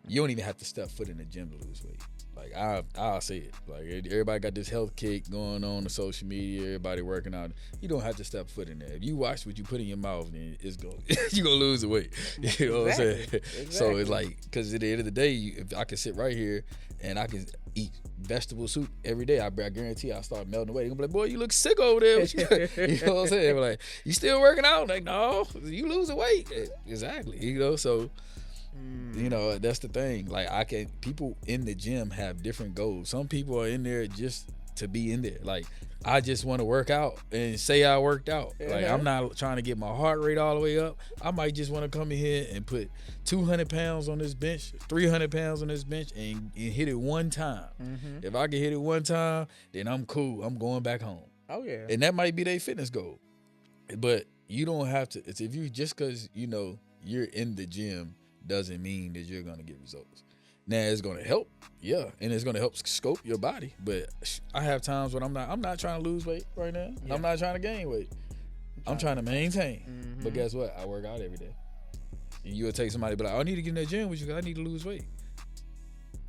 you don't even have to step foot in the gym to lose weight. Like I'll say it. Like everybody got this health kick going on social media. Everybody working out. You don't have to step foot in there. If you watch what you put in your mouth, then it's going you gonna lose the weight. You know what I'm saying? Exactly. So it's like, because at the end of the day, if I can sit right here and I can eat vegetable soup every day, I guarantee I start melting away. They're gonna be like, boy, you look sick over there. You know what I'm saying? Like, you still working out? Like, no, you losing weight. Exactly. You know, so. You know, that's the thing. Like, people in the gym have different goals. Some people are in there just to be in there. Like, I just want to work out and say I worked out. Like, I'm not trying to get my heart rate all the way up. I might just want to come in here and put 200 pounds on this bench, 300 pounds on this bench, and hit it one time. If I can hit it one time, then I'm cool. I'm going back home. Oh, yeah. And that might be their fitness goal. But you don't have to. It's if you just because, you know, you're in the gym doesn't mean that you're going to get results. Now, it's going to help, yeah, and it's going to help scope your body. But I have times when I'm not trying to lose weight right now. Yeah. I'm not trying to gain weight. I'm trying to maintain. But guess what? I work out every day. And you'll take somebody, be like, I need to get in that gym with you because I need to lose weight.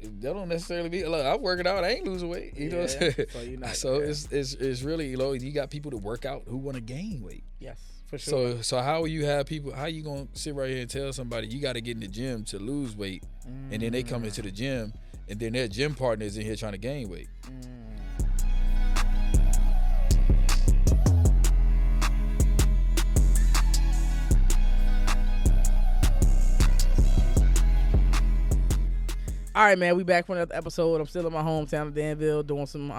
That don't necessarily be, look, I'm working out, I ain't losing weight. You know what I'm saying? So it's really, you know, you got people to work out who want to gain weight. Yes. For sure. So how will you have people? How you gonna sit right here and tell somebody you got to get in the gym to lose weight, and then they come into the gym, and then their gym partner is in here trying to gain weight? All right, man. We back for another episode. I'm still in my hometown of Danville doing some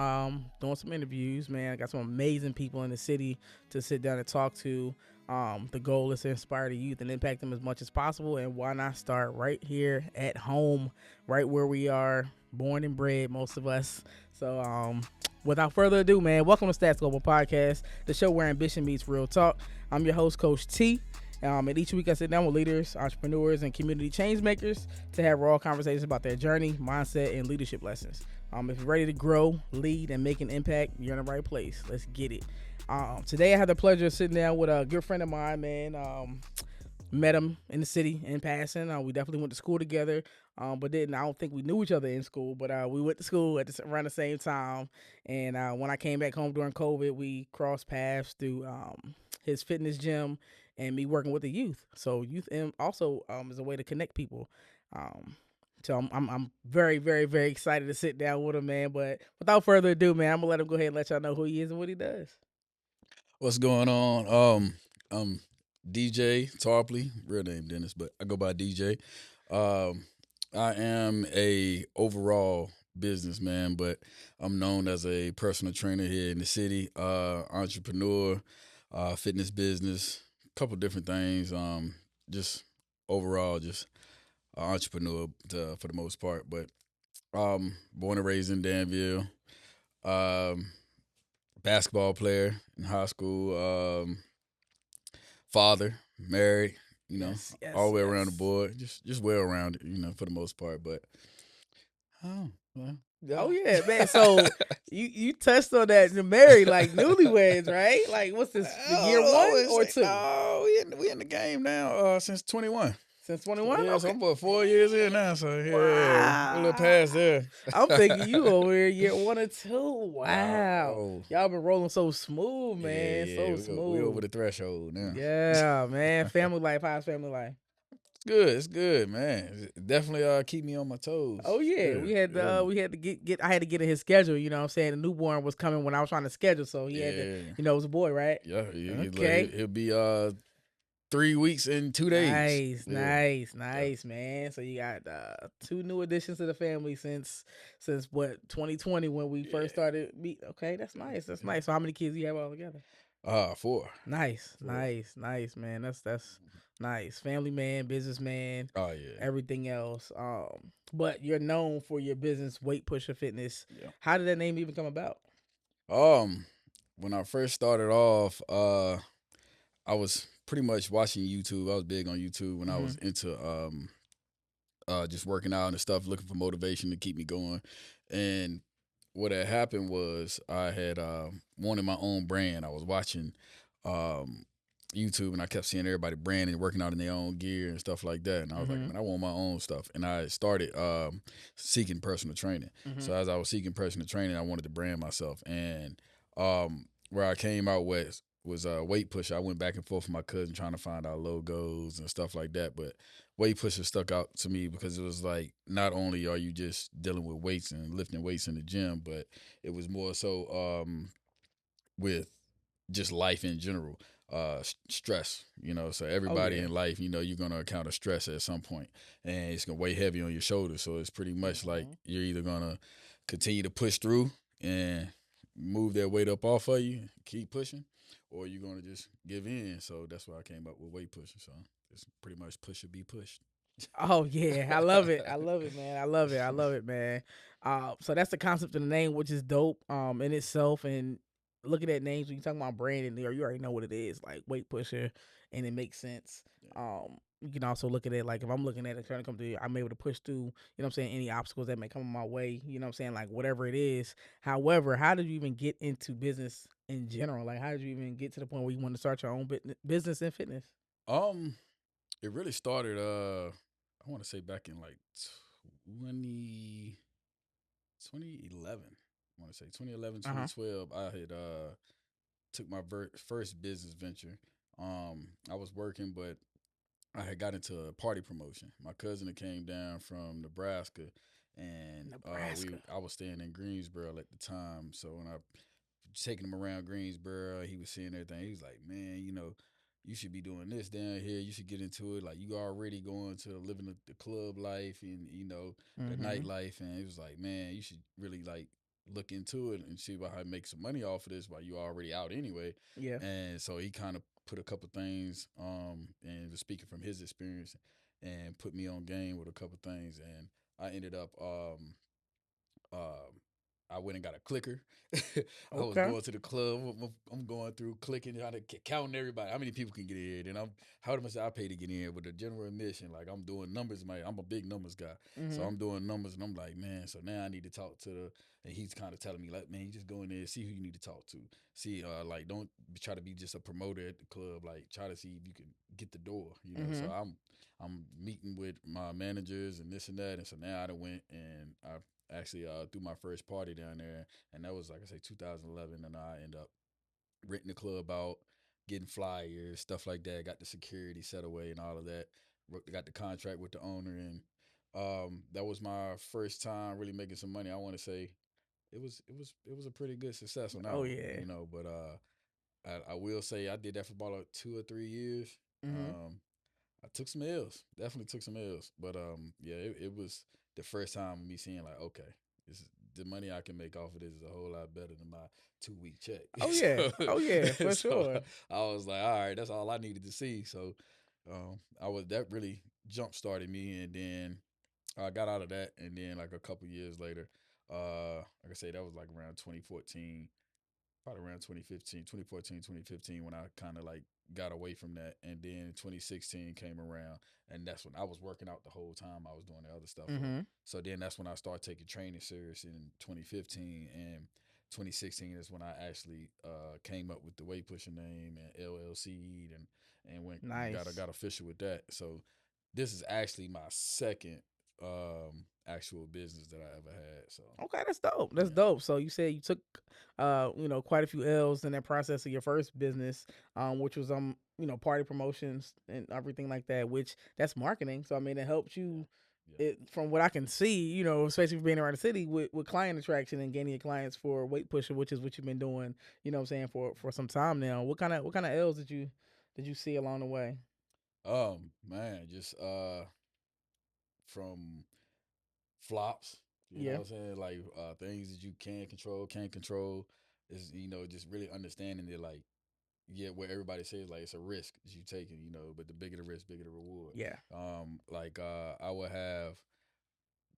interviews, man. I got some amazing people in the city to sit down and talk to. The goal is to inspire the youth and impact them as much as possible. And why not start right here at home, right where we are, born and bred, most of us. So without further ado, man, welcome to Stats Global Podcast, the show where ambition meets real talk. I'm your host, Coach T. And each week I sit down with leaders, entrepreneurs, and community change makers to have raw conversations about their journey, mindset, and leadership lessons. If you're ready to grow, lead, and make an impact, you're in the right place. Let's get it. Today I had the pleasure of sitting down with a good friend of mine, man. Met him in the city in passing. We definitely went to school together, but I don't think we knew each other in school, but we went to school around the same time. And when I came back home during COVID, we crossed paths through his fitness gym and me working with the youth. So youth also is a way to connect people. So I'm very, very, very excited to sit down with him, man. But without further ado, man, I'm gonna let him go ahead and let y'all know who he is and what he does. What's going on? DJ Tarpley, real name Dennis, but I go by DJ. I am a overall businessman, but I'm known as a personal trainer here in the city, entrepreneur, fitness business, a couple different things. Just overall, just an entrepreneur for the most part. But born and raised in Danville, basketball player in high school, father, married, you know, all the way around the board, just well rounded, you know, for the most part. But oh yeah, man. So you touched on that, the married, like newlyweds, right? Like what's this, year 1 or 2? Oh, we in the game now since 21. Since 21? Yeah, okay. so I'm about 4 years in now, so yeah, wow. A little past there. I'm thinking you over here year 1 or 2. Wow. Oh. Y'all been rolling so smooth, man. Yeah, so smooth. We over the threshold now. Yeah, man. Family life. How's family life? It's good, man. It definitely keep me on my toes. Oh yeah, we had to get. I had to get in his schedule. You know what I'm saying? The newborn was coming when I was trying to schedule, so he had to. You know, it was a boy, right? Yeah. Okay. He'll be 3 weeks and 2 days. Nice, man. So you got 2 new additions to the family since what, 2020 when we first started meet. Okay, that's nice. So how many kids do you have all together? 4. Nice, man. That's nice. Family man, businessman. Oh yeah. Everything else. But you're known for your business, Weight Pusher Fitness. Yeah. How did that name even come about? When I first started off, I was pretty much watching YouTube. I was big on YouTube when I was into just working out and stuff, looking for motivation to keep me going. And what had happened was I had wanted my own brand. I was watching YouTube, and I kept seeing everybody branding, working out in their own gear and stuff like that. And I was like, Mm-hmm. man, I want my own stuff. And I started seeking personal training. Mm-hmm. So as I was seeking personal training, I wanted to brand myself. And where I came out with was weight pusher. I went back and forth with my cousin trying to find out logos and stuff like that. But weight pusher stuck out to me because it was like, not only are you just dealing with weights and lifting weights in the gym, but it was more so with just life in general, stress, so Oh everybody yeah. in life, you're going to encounter stress at some point, and it's going to weigh heavy on your shoulders. So it's pretty much like Mm-hmm. you're either going to continue to push through and move that weight up off of you, keep pushing, or you're going to just give in. So that's why I came up with weight pushing. So it's pretty much push or be pushed. Oh yeah, I love it. I love it, man. I love it. I love it, man. So that's the concept of the name, which is dope in itself. And looking at names when you talk about branding, there you already know what it is, like weight pusher, and it makes sense. You can also look at it like if I'm looking at it trying to come through, I'm able to push through. You know what I'm saying? Any obstacles that may come my way. You know what I'm saying? Like whatever it is. However, how did you even get into business in general? Like how did you even get to the point where you want to start your own business in fitness? um it really started, I want to say back in like 20 2011. I want to say 2011, Uh huh. 2012. I had took my first business venture. I was working, but I had got into a party promotion. My cousin that came down from Nebraska, and Nebraska. I was staying in Greensboro at the time. So when I taking him around Greensboro, he was seeing everything. He was like, "Man, you should be doing this down here. You should get into it. Like you already going to living the club life and the Mm-hmm. nightlife." And he was like, "Man, you should really like look into it and see about how to make some money off of this while you already out anyway." Yeah. And so he kind of put a couple things and was speaking from his experience and put me on game with a couple things, and I ended up um, I went and got a clicker. I was Okay. going to the club. I'm going through clicking, trying to counting everybody. How many people can get in? And how much I pay to get in with the general admission. Like I'm doing numbers, man. I'm a big numbers guy, so Mm-hmm. I'm doing numbers, and I'm like, man. So now I need to talk to the. And he's kind of telling me like, man, you just go in there, see who you need to talk to. See, like, don't try to be just a promoter at the club. Like, try to see if you can get the door. So Mm-hmm. I'm meeting with my managers and this and that, and so now I done went and I actually threw my first party down there, and that was like I say 2011, and I end up renting the club out, getting flyers, stuff like that. Got the security set away and all of that. Got the contract with the owner, and that was my first time really making some money. I want to say it was a pretty good success on that Oh one, yeah. But I will say I did that for about like 2 or 3 years. Mm-hmm. Um, I took some L's. Definitely took some L's. But yeah, it was the first time me seeing like, okay, this is, the money I can make off of this is a whole lot better than my 2 week check. Oh yeah. so, Oh yeah. For so sure. I was like, all right, that's all I needed to see. So I was that really jump started me, and then I got out of that, and then like a couple years later, like I say, that was like around 2014, probably around 2015, 2014, 2015, when I kind of like got away from that. And then 2016 came around, and that's when I was working out the whole time I was doing the other stuff with. Mm-hmm. So then that's when I started taking training serious in 2015. And 2016 is when I actually came up with the weight pushing name and LLC, and went and Nice. got official with that. So this is actually my second actual business that I ever had. So Okay, that's dope. That's yeah. dope. So you said you took, quite a few L's in that process of your first business, which was party promotions and everything like that. Which that's marketing. So I mean, it helps Yeah. you. Yeah. It from what I can see, especially for being around the city with client attraction and gaining your clients for weight pusher, which is what you've been doing. You know what I'm saying for some time now. What kind of L's did you see along the way? Man, just from flops, Yeah. what I'm saying? Like things that you can control, can't control. Is just really understanding that, like, yeah, where everybody says like it's a risk that you taking, but the bigger the risk, bigger the reward. Yeah. Like I would have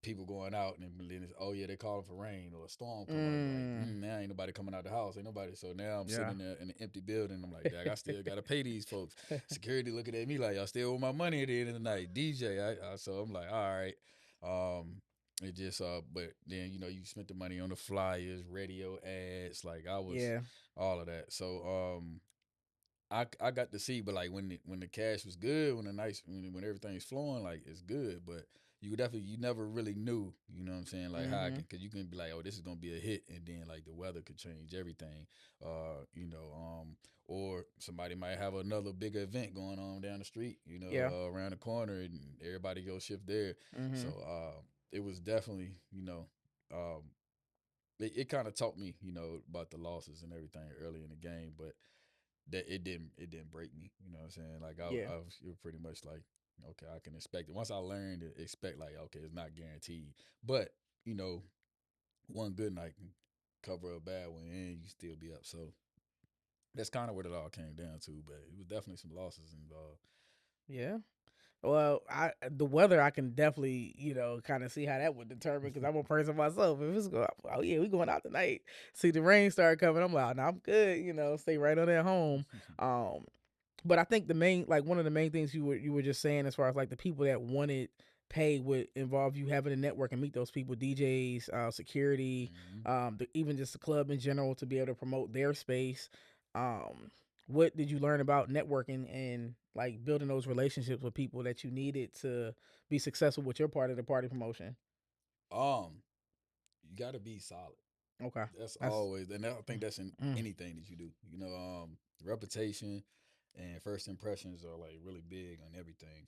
people going out, and then it's, oh yeah, they calling for rain or a storm coming. I'm like, Mm. now ain't nobody coming out the house, ain't nobody. So now I'm sitting Yeah. in there in an empty building. I'm like, Dag, I still gotta pay these folks. Security looking at me like, y'all still owe my money at the end of the night. DJ, so I'm like, all right. It just but then you spent the money on the flyers, radio ads, like I was Yeah. all of that. So I got to see, but like when the cash was good, when everything's flowing, like it's good. But you never really knew, you know what I'm saying, like how I can, because you can be like, oh, this is gonna be a hit, and then like the weather could change everything, or somebody might have another bigger event going on down the street, Yeah. around the corner, and everybody go shift there. So it was definitely, um, it kind of taught me, about the losses and everything early in the game, but that it didn't break me. You know what I'm saying? Like Yeah. I was, it was pretty much like, okay, I can expect it. Once I learned to expect, like, okay, it's not guaranteed, but you know, one good night can cover a bad one, and you still be up. So that's kind of what it all came down to. But it was definitely some losses involved. Yeah. Well, the weather I can definitely kind of see how that would determine because I'm a person myself. If it's going, oh yeah, we going out tonight. See the rain start coming, I'm like, no, I'm good. Stay right on at home. Um, but I think the main one of the main things you were just saying as far as like the people that wanted pay would involve you having a network and meet those people, DJs, security, even just the club in general to be able to promote their space. Um, what did you learn about networking and like building those relationships with people that you needed to be successful with your part of the party promotion? Um, you got to be solid. Okay, That's that's always, and I think that's in mm, anything that you do. Reputation and first impressions are like really big on everything.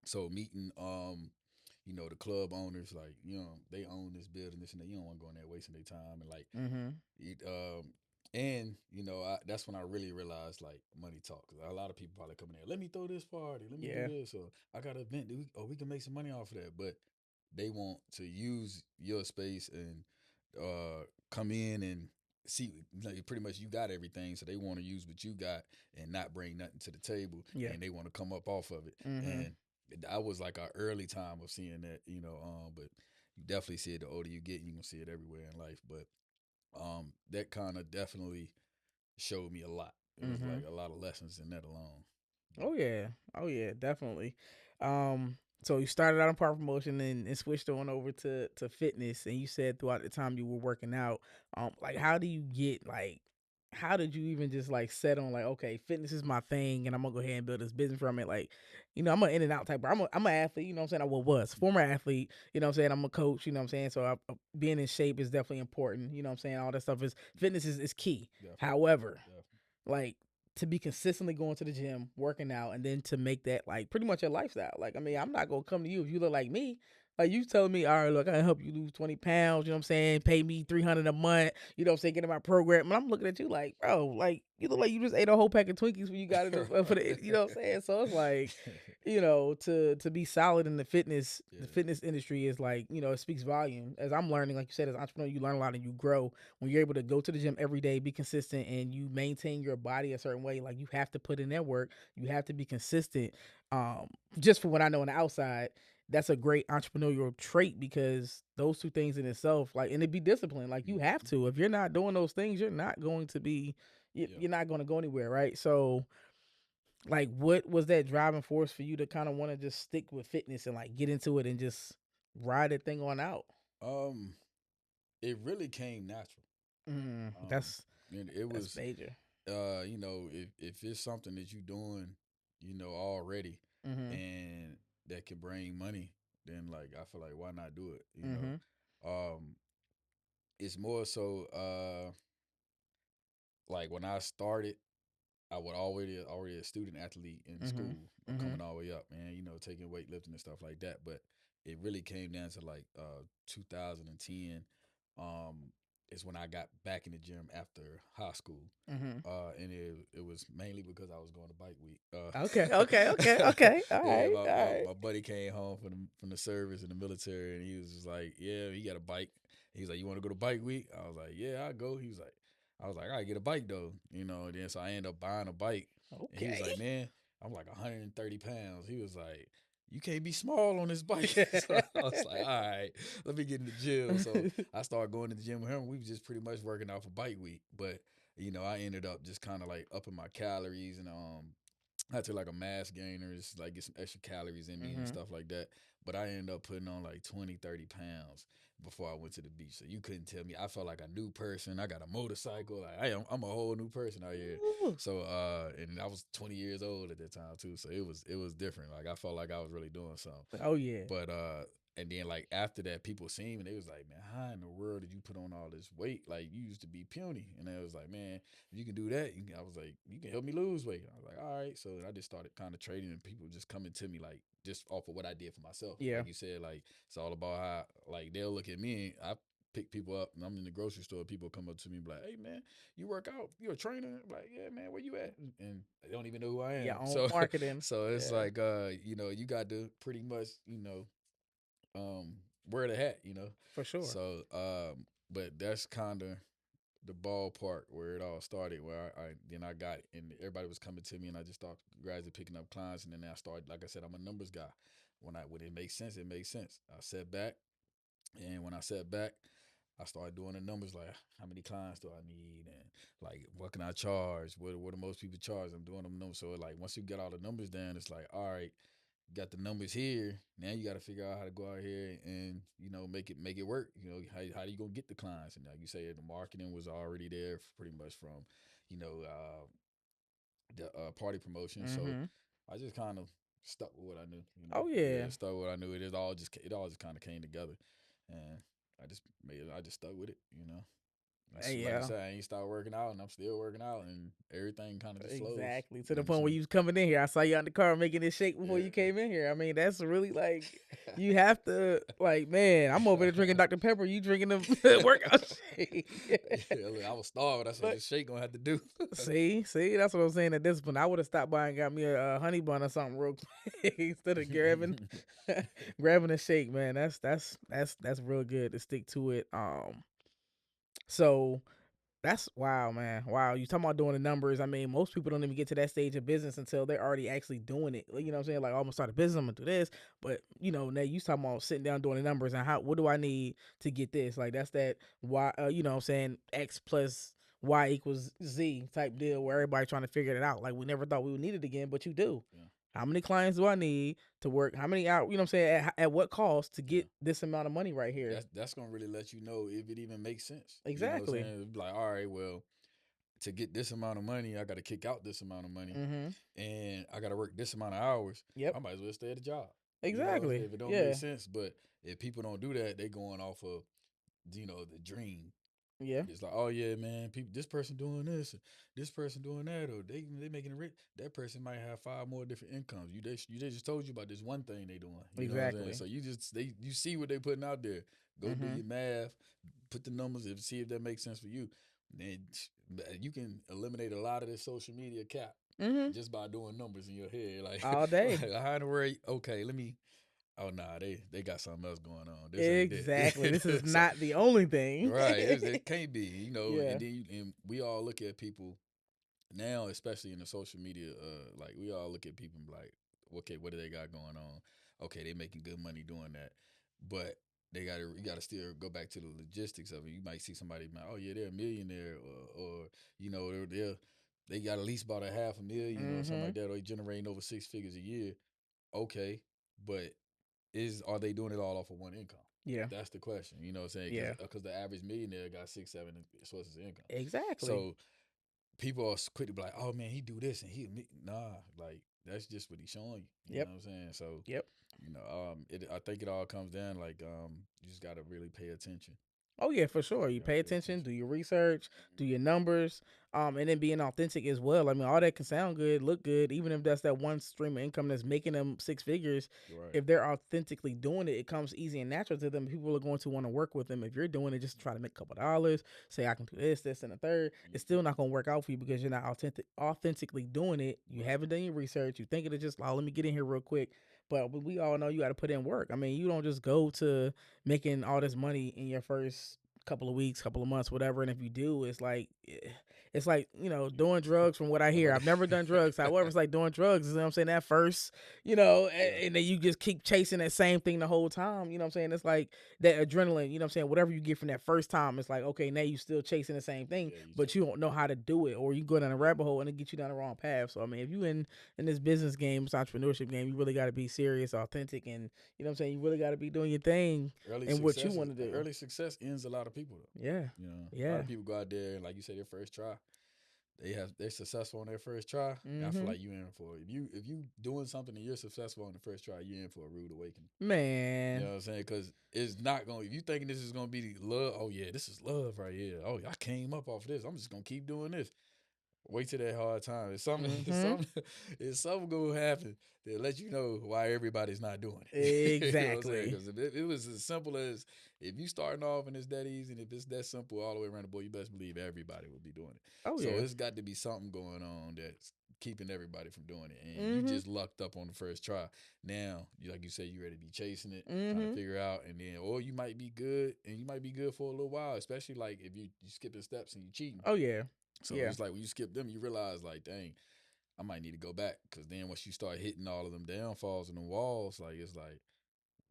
So meeting, the club owners, like, they own this building, this and that. You don't want to go in there wasting their time, and like, mm-hmm. it, and that's when I really realized like money talk. 'Cause a lot of people probably come in there, let me throw this party, let me do Yeah, this, or I got an event, we can make some money off of that. But they want to use your space and come in and see, like, pretty much you got everything, so they want to use what you got and not bring nothing to the table, yeah, and they want to come up off of it. mm-hmm. And that was like our early time of seeing that, but you definitely see it the older you get, you can see it everywhere in life. But that kind of definitely showed me a lot. It was Mm-hmm. like a lot of lessons in that alone. Oh yeah. Oh yeah, definitely. Um, so you started out in part promotion and switched on over to fitness, and you said throughout the time you were working out, like how do you get like how did you even just like set on like, okay, fitness is my thing and I'm gonna go ahead and build this business from it? Like, I'm an in and out type, but I'm an athlete, you know what I'm saying? I was former athlete, you know what I'm saying? I'm a coach, you know what I'm saying? So being in shape is definitely important, you know what I'm saying? All that stuff is fitness is key. Definitely. However, Definitely. like to be consistently going to the gym, working out, and then to make that like pretty much your lifestyle. Like, I mean, I'm not gonna come to you if you look like me. Like you telling me, all right, look, I can help you lose 20 pounds, you know what I'm saying? Pay me 300 a month, you know what I'm saying? Get in my program. And I'm looking at you like, bro, like you look like you just ate a whole pack of Twinkies when you got it for the, you know what I'm saying? So it's like, to be solid in the Yeah. fitness industry is like, it speaks volume. As I'm learning, like you said, as an entrepreneur, you learn a lot and you grow when you're able to go to the gym every day, be consistent, and you maintain your body a certain way. Like you have to put in that work. You have to be consistent. Um, just for what I know on the outside, that's a great entrepreneurial trait because those two things in itself, like, and it be discipline. Like you have to. If you're not doing those things, you're not going to be. Yeah. You're not going to go anywhere, right? So, like, what was that driving force for you to kind of want to just stick with fitness and like get into it and just ride that thing on out? Um, it really came natural. Mm, Um, that's and it that's was, major. if it's something that you're doing, already, Mm-hmm. and that can bring money, then like I feel like why not do it? Mm-hmm. Um, it's more so like when I started, I was already a student athlete in Mm-hmm. school, Mm-hmm. coming all the way up, man. Taking weightlifting and stuff like that. But it really came down to like 2010. Um, is when I got back in the gym after high school. Mm-hmm. And it was mainly because I was going to bike week. Okay. Okay. Okay. Okay. All Yeah, right. All right. my buddy came home from the service in the military, and he was just like, yeah, he got a bike. He was like, you want to go to bike week? I was like, yeah, I'll go. I was like, I gotta get a bike though, and then so I ended up buying a bike, and he was Okay. like, man, I'm like 130 pounds. He was like, you can't be small on this bike. So I was like, all right, let me get in the gym. So I started going to the gym with him. We was just pretty much working out for bike week, but I ended up just kind of like upping my calories and I took like a mass gainer, just like get some extra calories in me and Mm-hmm. stuff like that. But I ended up putting on like 20, 30 pounds before I went to the beach. So you couldn't tell me. I felt like a new person. I got a motorcycle. Like I'm a whole new person out here. Ooh. So and I was 20 years old at that time too. So it was different. Like I felt like I was really doing something. Oh yeah. But and then like after that, people seen me and they was like, man, how in the world did you put on all this weight? Like you used to be puny. And I was like, man, if you can do that, I was like, you can help me lose weight. I was like, all right. So I just started kind of trading and people just coming to me like just off of what I did for myself. Yeah. Like you said, like it's all about how like they'll look at me and I pick people up and I'm in the grocery store, people come up to me and be like, hey man, you work out, you a trainer? I'm like, yeah man, where you at? And they don't even know who I Your am. own So marketing. so it's Yeah. like you got to pretty much, um wear the hat, For sure. so but that's kind of the ballpark where it all started, where I then I got it and everybody was coming to me and I just started gradually picking up clients, and then I started, like I said, I'm a numbers guy. When it makes sense, it makes sense. I sat back, and when I sat back, I started doing the numbers, like how many clients do I need, and like what can I charge, what do most people charge. I'm doing them numbers. So like once you get all the numbers down, it's like, all right, got the numbers here. Now you got to figure out how to go out here and make it work. How you gonna get the clients? And like you say, the marketing was already there pretty much from you know the party promotion. So Mm-hmm. I just kind of stuck with what I knew. Oh yeah. Yeah, stuck with what I knew. It all just kind of came together, and I just stuck with it. Like you Yeah. said, I ain't started working out, and I'm still working out, and everything kind of just flows. Exactly. To You know the what I'm point where saying? you was coming in here. I saw you out in the car making this shake before you came in here. I mean, that's really like you have to like, man, I'm over there drinking Dr. Pepper, you drinking the workout shake. Yeah, look, I was starving. I said, Look, this shake gonna have to do. see, that's what I'm saying at this point. I would have stopped by and got me a honey bun or something real quick instead of grabbing grabbing a shake, man. That's real good to stick to it. So that's wow, man. Wow. You talking about doing the numbers. I mean, most people don't even get to that stage of business until they're already actually doing it. You know what I'm saying? Like, oh, I'm gonna start a business, I'm gonna do this. But now you talking about sitting down doing the numbers and what do I need to get this? Like that's that Y you know what I'm saying, X plus Y equals Z type deal where everybody trying to figure it out. Like we never thought we would need it again, but you do. Yeah, How many clients do I need to work? How many out? You know what I'm saying? At what cost to yeah. get this amount of money right here? That's gonna really let you know if it even makes sense. You know what I'm Exactly. saying? It's like, all right, well, to get this amount of money, I got to kick out this amount of money, Mm-hmm. and I got to work this amount of hours. Yep. I might as well stay at the job. You know what I'm saying? Exactly. If it don't make Yeah. sense, but if people don't do that, they going off of the dream. Yeah. It's like, oh yeah, man, people, this person doing this, this person doing that, or they making it rich. That person might have 5 more different incomes. They just told you about this one thing they doing. You know what I'm saying? Exactly. So you see what they putting out there. Go do Mm-hmm. your math, put the numbers, and see if that makes sense for you. Then you can eliminate a lot of this social media cap Mm-hmm. just by doing numbers in your head. Like, All day. like how in the world? Okay, let me. Oh nah, they got something else going on. This ain't Exactly. This is it. So, not the only thing. right, it can't be. Yeah. And we all look at people now, especially in the social media. Like we all look at people and be like, okay, what do they got going on? Okay, they making good money doing that, but you gotta still go back to the logistics of it. You might see somebody, oh yeah, they're a millionaire, or they got at least about a half a million or something Mm-hmm. like that, or they generating over 6 figures a year. Okay, but are they doing it all off of one income? Yeah. That's the question. You know what I'm saying? Yeah. Because the average millionaire got 6, 7 sources of income. Exactly. So people are quick to be like, "Oh man, he do this and nah." Like that's just what he's showing you. You Yep. know what I'm saying? So Yep. I think it all comes down like you just got to really pay attention. Oh yeah, for sure. You You got to pay pay attention, attention. do your research, do your numbers, and then being authentic as well. I mean, all that can sound good, look good, even if that's that one stream of income that's making them 6 figures. Right. If they're authentically doing it, it comes easy and natural to them. People are going to want to work with them. If you're doing it just to try to make a couple dollars, say I can do this, and a third, it's still not going to work out for you because you're not authentically doing it. You Right. haven't done your research. You think it's just, oh, let me get in here real quick. But we all know you got to put in work. I mean, you don't just go to making all this money in your first couple of weeks, couple of months, whatever. And if you do, it's like it's like, doing drugs from what I hear. I've never done drugs. However, it's like doing drugs. You know what I'm saying? That first, and then you just keep chasing that same thing the whole time. You know what I'm saying? It's like that adrenaline, you know what I'm saying? Whatever you get from that first time, it's like, okay, now you still chasing the same thing, but you don't know how to do it, or you go down a rabbit hole and it get you down the wrong path. So, I mean, if you in this business game, this entrepreneurship game, you really got to be serious, authentic, and, you know what I'm saying? You really got to be doing your thing and what you want to do. Early success ends a lot of people, though. Yeah. A lot of people go out there and, like you say, their first try. They're successful on their first try. And I feel like you in for it. If you doing something and you're successful on the first try, you're in for a rude awakening. Man, you know what I'm saying? Because it's not going. If you thinking this is gonna be love, oh yeah, this is love right here. Oh, I came up off of this. I'm just gonna keep doing this. Wait till that hard time. It's something. It's something gonna happen that let you know why everybody's not doing it. Exactly. Because if it was as simple as if you starting off and it's that easy, and if it's that simple all the way around the board, you best believe everybody would be doing it. Oh so yeah. It's got to be something going on that's keeping everybody from doing it, and you just lucked up on the first try. Now, like you say, you ready to be chasing it, trying to figure out, and then or you might be good, and you might be good for a little while, especially like if you skipping steps and you cheating. Oh yeah. So it's like when you skip them, you realize like, dang, I might need to go back, because then once you start hitting all of them downfalls and the walls, like it's like,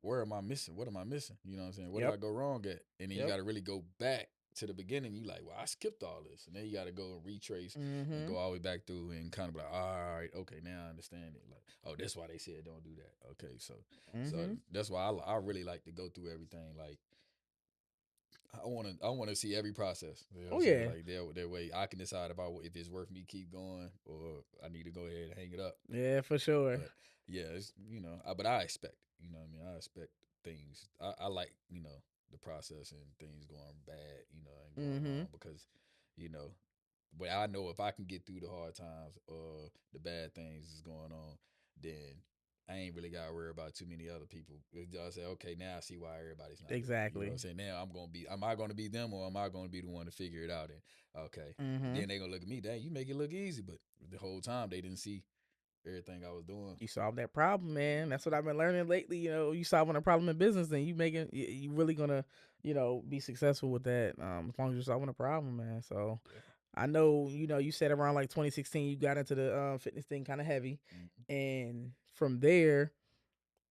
where am I missing? What am I missing? You know what I'm saying? Where did I go wrong at? And then you got to really go back to the beginning. You like, well, I skipped all this, and then you got to go and retrace and go all the way back through and kind of be like, all right, okay, now I understand it. Like, oh, that's why they said don't do that. Okay, so that's why I really like to go through everything. Like, I want to see every process. You know what I'm saying? Like that way I can decide if it's worth me keep going or I need to go ahead and hang it up. Yeah, for sure. But yeah, it's but I expect, what I mean, I expect things. I like, the process and things going bad, and going wrong, because but I know if I can get through the hard times or the bad things is going on, then I ain't really got to worry about too many other people. I say, okay, now I see why everybody's not. Exactly. You know what I'm saying? Now am I going to be them, or am I going to be the one to figure it out? And okay, then they going to look at me, dang, you make it look easy, but the whole time they didn't see everything I was doing. You solved that problem, man. That's what I've been learning lately. You solving a problem in business, then you really gonna, be successful with that. As long as you're solving a problem, man. So I know, you said around like 2016 you got into the fitness thing kind of heavy, and from there,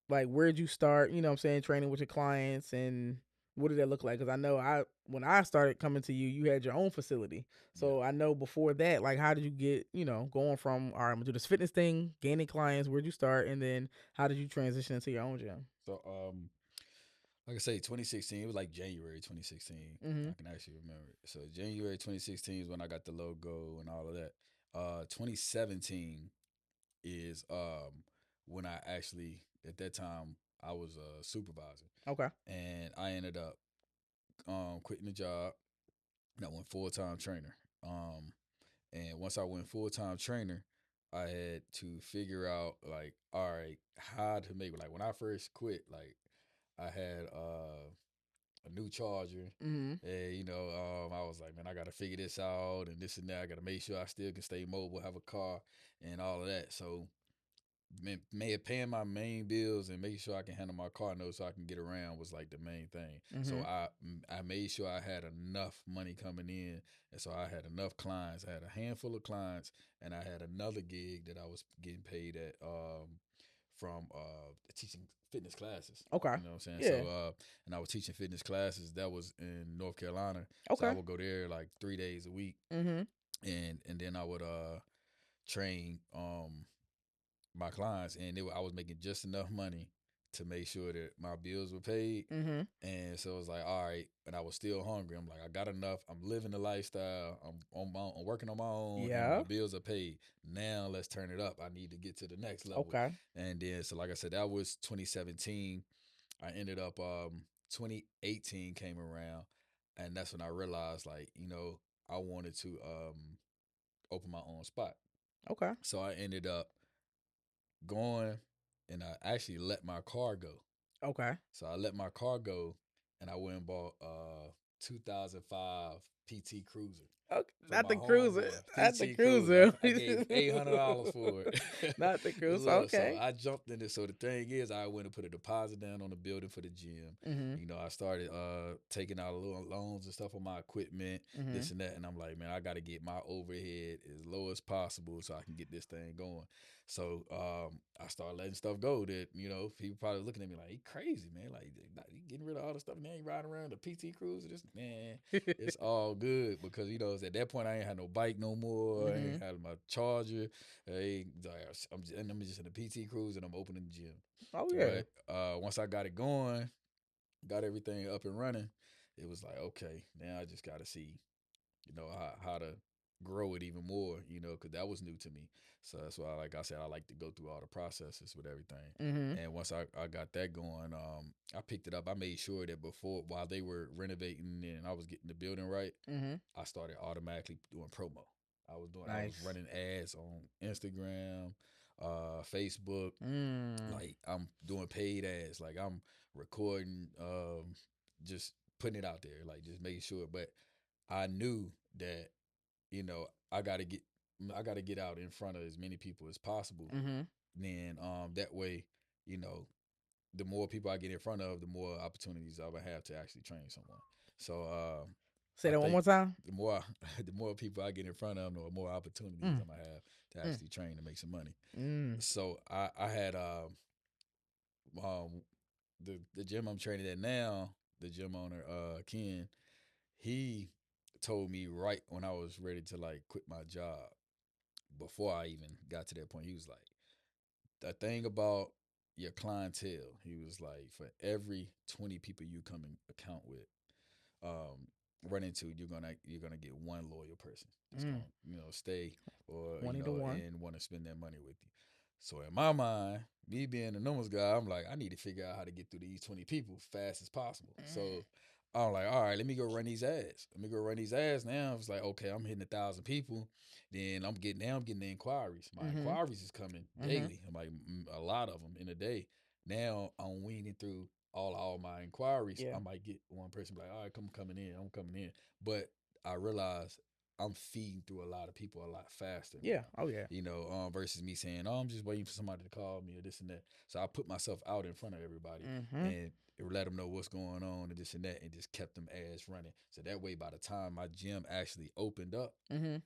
like, where'd you start? You know what I'm saying, training with your clients, and what did that look like? Because I know when I started coming to you, you had your own facility. So I know before that, like, how did you get, going from, all right, I'm gonna do this fitness thing, gaining clients, where'd you start? And then how did you transition into your own gym? So, like I say, 2016, it was like January 2016. I can actually remember it. So January 2016 is when I got the logo and all of that. 2017 is when I actually, at that time, I was a supervisor. Okay. And I ended up quitting the job, and I went full-time trainer. And once I went full-time trainer, I had to figure out, like, all right, how to make, like, when I first quit, like, I had a new charger, and I was like, man, I gotta figure this out and this and that. I gotta make sure I still can stay mobile, have a car, and all of that. So, paying my main bills and making sure I can handle my car notes so I can get around was like the main thing. So I made sure I had enough money coming in, and so I had enough clients. I had a handful of clients, and I had another gig that I was getting paid at from teaching fitness classes. Okay. You know what I'm saying? Yeah. So and I was teaching fitness classes. That was in North Carolina. Okay. So I would go there like 3 days a week. And then I would train my clients, and I was making just enough money to make sure that my bills were paid. And so it was like, all right, and I was still hungry. I'm like, I got enough. I'm living the lifestyle. I'm working on my own, and my bills are paid. Now let's turn it up. I need to get to the next level. Okay. And then, so like I said, that was 2017. I ended up 2018 came around, and that's when I realized, like, I wanted to open my own spot. Okay. So I ended up going, and I actually let my car go. Okay. So I let my car go, and I went and bought 2005 PT Cruiser. Okay, For not my the cruiser. homeboy, Not the PT Cruiser. cruiser. I gave $800 for it. Not the cruiser. Look, so Okay. I jumped in it. So the thing is, I went and put a deposit down on the building for the gym. Mhm. You know, I started taking out a little loans and stuff on my equipment, this Mhm. and that. And I'm like, man, I got to get my overhead as low as possible so I can get this thing going. So I started letting stuff go that, you know, people probably looking at me like, he crazy, man. Like, he getting rid of all the stuff and they ain't riding around the PT Cruiser. This, man, it's all good because, you know, at that point, I ain't had no bike no more. I ain't Mhm. had my charger. I'm just in the PT Cruiser and I'm opening the gym. Oh yeah. But once I got it going, got everything up and running, it was like, okay, now I just got to see, you know, how to grow it even more, you know, because that was new to me. So that's why, like I said, I like to go through all the processes with everything. Mhm. And once I got that going, I picked it up. I made sure that before, while they were renovating and I was getting the building right, Mhm. I started automatically doing promo. I was Nice. running ads on Instagram, Facebook. Mm. Like I'm doing paid ads. Like I'm recording, just putting it out there. Like just making sure. But I knew that, you know, I gotta get out in front of as many people as possible. Mhm. Then that way, you know, the more people I get in front of, the more opportunities I would have to actually train someone. So Say I that one more think time. the more the more people I get in front of, the more opportunities Mm. I'm gonna have to Mm. actually train to make some money. Mm. So I had um the gym I'm training at now, the gym owner Ken, he told me right when I was ready to like quit my job, before I even got to that point, he was like, the thing about your clientele, he was like, for every 20 people you come in account with, um, run into, you're gonna get one loyal person that's gonna, Mm. you know, stay, or, you 20 to know, 1. and want to spend their money with you. So in my mind, me being a numbers guy, I'm like, I need to figure out how to get through these 20 people fast as possible. Mm. So I'm like, all right, let me go run these ads. Let me go run these ads now. It's like, okay, I'm hitting 1,000 people. Then I'm getting the inquiries. My Mhm. inquiries is coming Mhm. daily. I'm like, a lot of them in a day. Now I'm weaning through all my inquiries. Yeah. I might get one person like, all right, I'm coming in. But I realize I'm feeding through a lot of people a lot faster Yeah. now. Oh yeah. You know, versus me saying, oh, I'm just waiting for somebody to call me or this and that. So I put myself out in front of everybody Mhm. and let them know what's going on and this and that, and just kept them ads running. So that way, by the time my gym actually opened up, Mhm.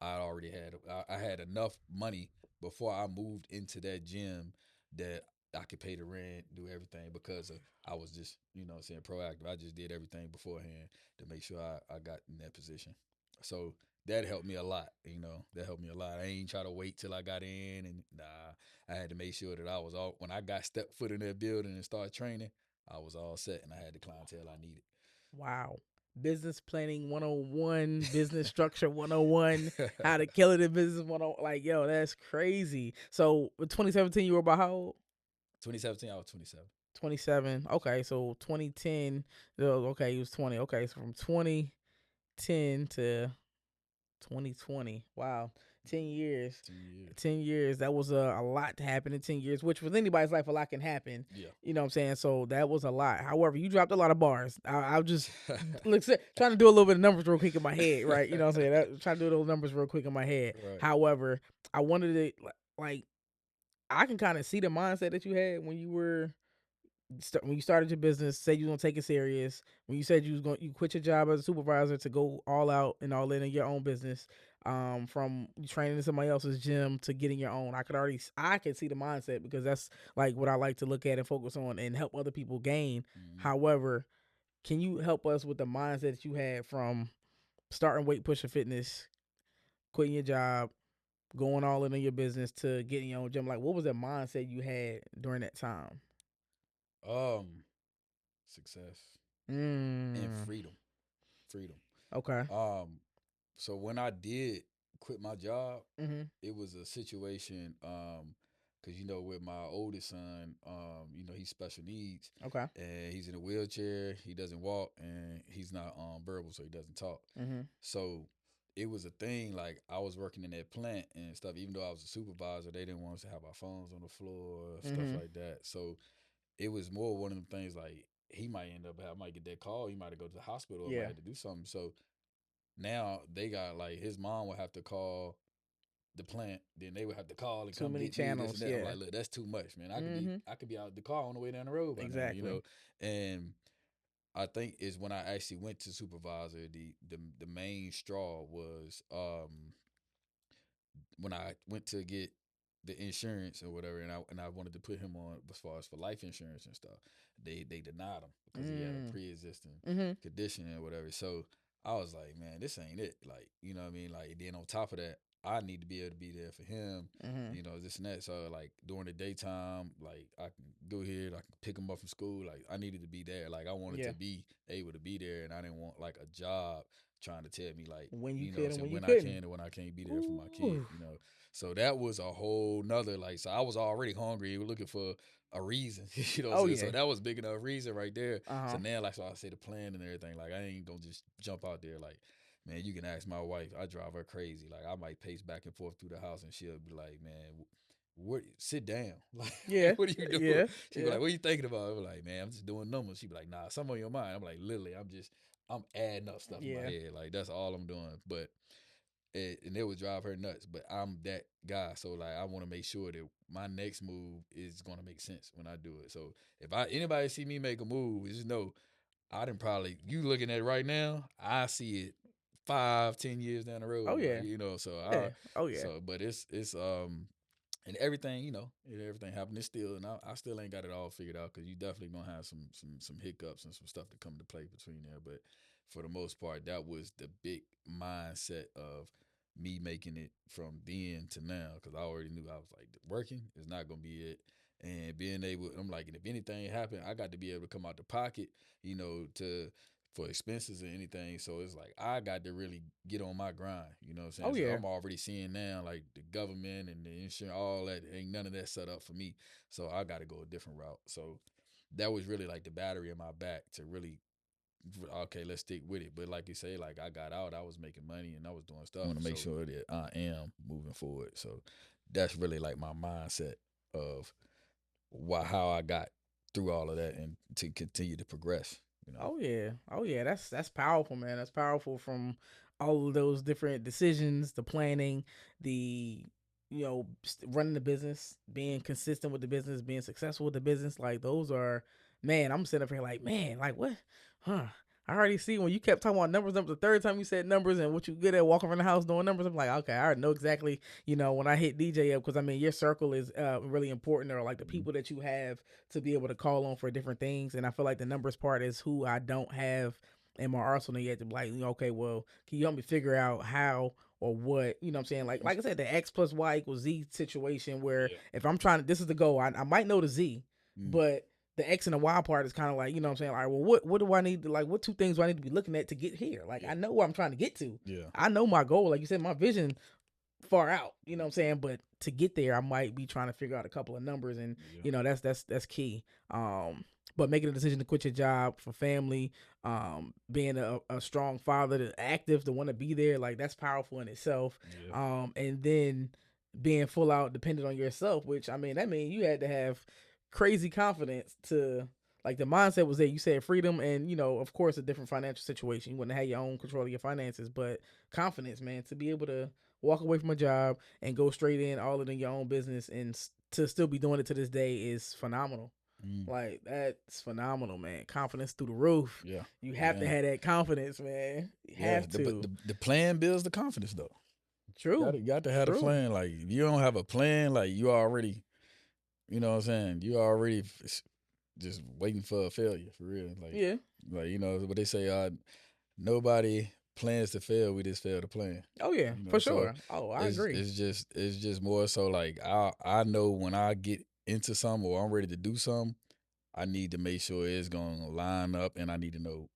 I had enough money before I moved into that gym that I could pay the rent, do everything, because I was just, you know, saying proactive. I just did everything beforehand to make sure I got in that position. So that helped me a lot, you know. That helped me a lot. I ain't try to wait till I got in, and nah, I had to make sure that I was all, when I got step foot in that building and started training, I was all set and I had the clientele I needed. Wow. Business planning 101, business structure 101, how to kill it in business 101. Like, yo, that's crazy. So, in 2017, you were about how old? 2017, I was 27. 27. Okay, so 2010, okay, he was 20. Okay, so from 2010 to 2020. Wow. 10 years. 10 years. 10 years. That was a lot to happen in 10 years, which with anybody's life, a lot can happen. Yeah. You know what I'm saying? So that was a lot. However, you dropped a lot of bars. I'll just look, trying to do a little bit of numbers real quick in my head, right? You know what I'm saying? Trying to do those numbers real quick in my head. Right. However, I wanted to, like, I can kind of see the mindset that you had when you were when you started your business, said you was gonna take it serious. When you said you quit your job as a supervisor to go all out and all in your own business, from training in somebody else's gym to getting your own. I could see the mindset because that's like what I like to look at and focus on and help other people gain. Mm-hmm. However, can you help us with the mindset that you had from starting Weight Pusher Fitness, quitting your job, going all in on your business to getting your own gym? Like, what was the mindset you had during that time? Um, Success and Mm. freedom. Freedom. Okay. Um, so when I did quit my job, Mhm. it was a situation, because, you know, with my oldest son, you know, he's special needs Okay. and he's in a wheelchair, he doesn't walk, and he's not verbal, so he doesn't talk. Mhm. So it was a thing, like I was working in that plant and stuff, even though I was a supervisor, they didn't want us to have our phones on the floor, stuff Mhm. like that. So it was more one of them things like I might get that call, he might have go to the hospital, or might Yeah. have to do something. So now they got like his mom would have to call the plant, then they would have to call and Too come many get me this channels. and that. I'm Yeah. like, look, that's too much, man. Mm-hmm. I could be out the car on the way down the road by now, you Exactly. know. And I think is when I actually went to supervisor, the main straw was when I went to get the insurance or whatever, and I wanted to put him on as far as for life insurance and stuff. They denied him because he had a pre-existing Mm-hmm. condition or whatever. So I was like, man, this ain't it. Like, you know what I mean? Like, then on top of that, I need to be able to be there for him, Mm-hmm. you know, this and that. So like during the daytime, like I can go here, I can pick him up from school. Like I needed to be there. Like I wanted Yeah. to be able to be there, and I didn't want like a job trying to tell me like, When you you know what could I'm and saying, when you when I couldn't. can and when I can't be there for my kid, Ooh. you know. So that was a whole nother like. So I was already hungry, looking for a reason, you know what I'm Oh saying. yeah. So that was big enough reason right there. Uh So huh. now, like, so I say the plan and everything. Like I ain't gonna just jump out there. Like, man, you can ask my wife. I drive her crazy. Like I might pace back and forth through the house, and she'll be like, man. What? Sit down. Yeah. Like, what are you doing? Yeah. She be Yeah. like, "What are you thinking about?" I'm like, "Man, I'm just doing numbers." She be like, "Nah, something on your mind." I'm like, "Literally, I'm adding up stuff in my Yeah. head. Like that's all I'm doing." But and it would drive her nuts. But I'm that guy, so like I want to make sure that my next move is gonna make sense when I do it. So if anybody see me make a move, just know I didn't probably you looking at it right now. I see it 5, 10 years down the Oh road, like yeah. you know. So Yeah. Oh yeah. but it's and everything, you know, everything happening still, and I still ain't got it all figured out because you definitely gonna have some hiccups and some stuff to come to play between there. But for the most part, that was the big mindset of me making it from then to now because I already knew I was like working is not gonna be it, and being able, I'm like, and if anything happened, I got to be able to come out the pocket, you know, to for expenses or anything. So it's like I got to really get on my grind. You know what I'm saying? Oh So yeah. I'm already seeing now like the government and the insurance, all that ain't none of that set up for me. So I got to go a different route. So that was really like the battery in my back to really okay, let's stick with it. But like you say, like I got out, I was making money and I was doing stuff. I want to make sure that I am moving forward. So that's really like my mindset of how I got through all of that and to continue to progress. You know. Oh yeah. Oh yeah. That's powerful, man. That's powerful from all of those different decisions, the planning, the running the business, being consistent with the business, being successful with the business. Like those are, man. I'm sitting up here like, man, like what? Huh? I already see when you kept talking about numbers. The third time you said numbers and what you good at walking around the house doing numbers. I'm like, okay, I already know exactly. When I hit DJ up because I mean your circle is really important, or like the people that you have to be able to call on for different things. And I feel like the numbers part is who I don't have in my arsenal yet to be like, okay, well, can you help me figure out how or what, what I'm saying? Like I said, the X plus Y equals Z situation where if I'm trying to, this is the goal, I might know the Z, but the X and the Y part is kind of like, what I'm saying? All right, well, what do I need to, like, what two things do I need to be looking at to get here? Like, I know where I'm trying to get to. Yeah. I know my goal. Like you said, my vision far out, what I'm saying? But to get there, I might be trying to figure out a couple of numbers, and that's key. But making a decision to quit your job for family, being a strong father, the active, the one to be there, like that's powerful in itself. And then being full out dependent on yourself, which I mean that means you had to have crazy confidence to like the mindset was there. You said freedom and of course a different financial situation. You wouldn't have your own control of your finances, but confidence, man, to be able to walk away from a job and go straight in all in your own business and to still be doing it to this day is phenomenal. Like that's phenomenal, man. Confidence through the roof. Yeah. You have to have that confidence, man. You have to. The plan builds the confidence though. True. You got to have a plan. Like if you don't have a plan, like you already, you know what I'm saying? You already just waiting for a failure for real. Like what they say. Nobody plans to fail. We just fail to plan. Oh yeah, for sure. So I agree. It's just more so like I know when I get into something or I'm ready to do something, I need to make sure it's gonna line up, and I need to know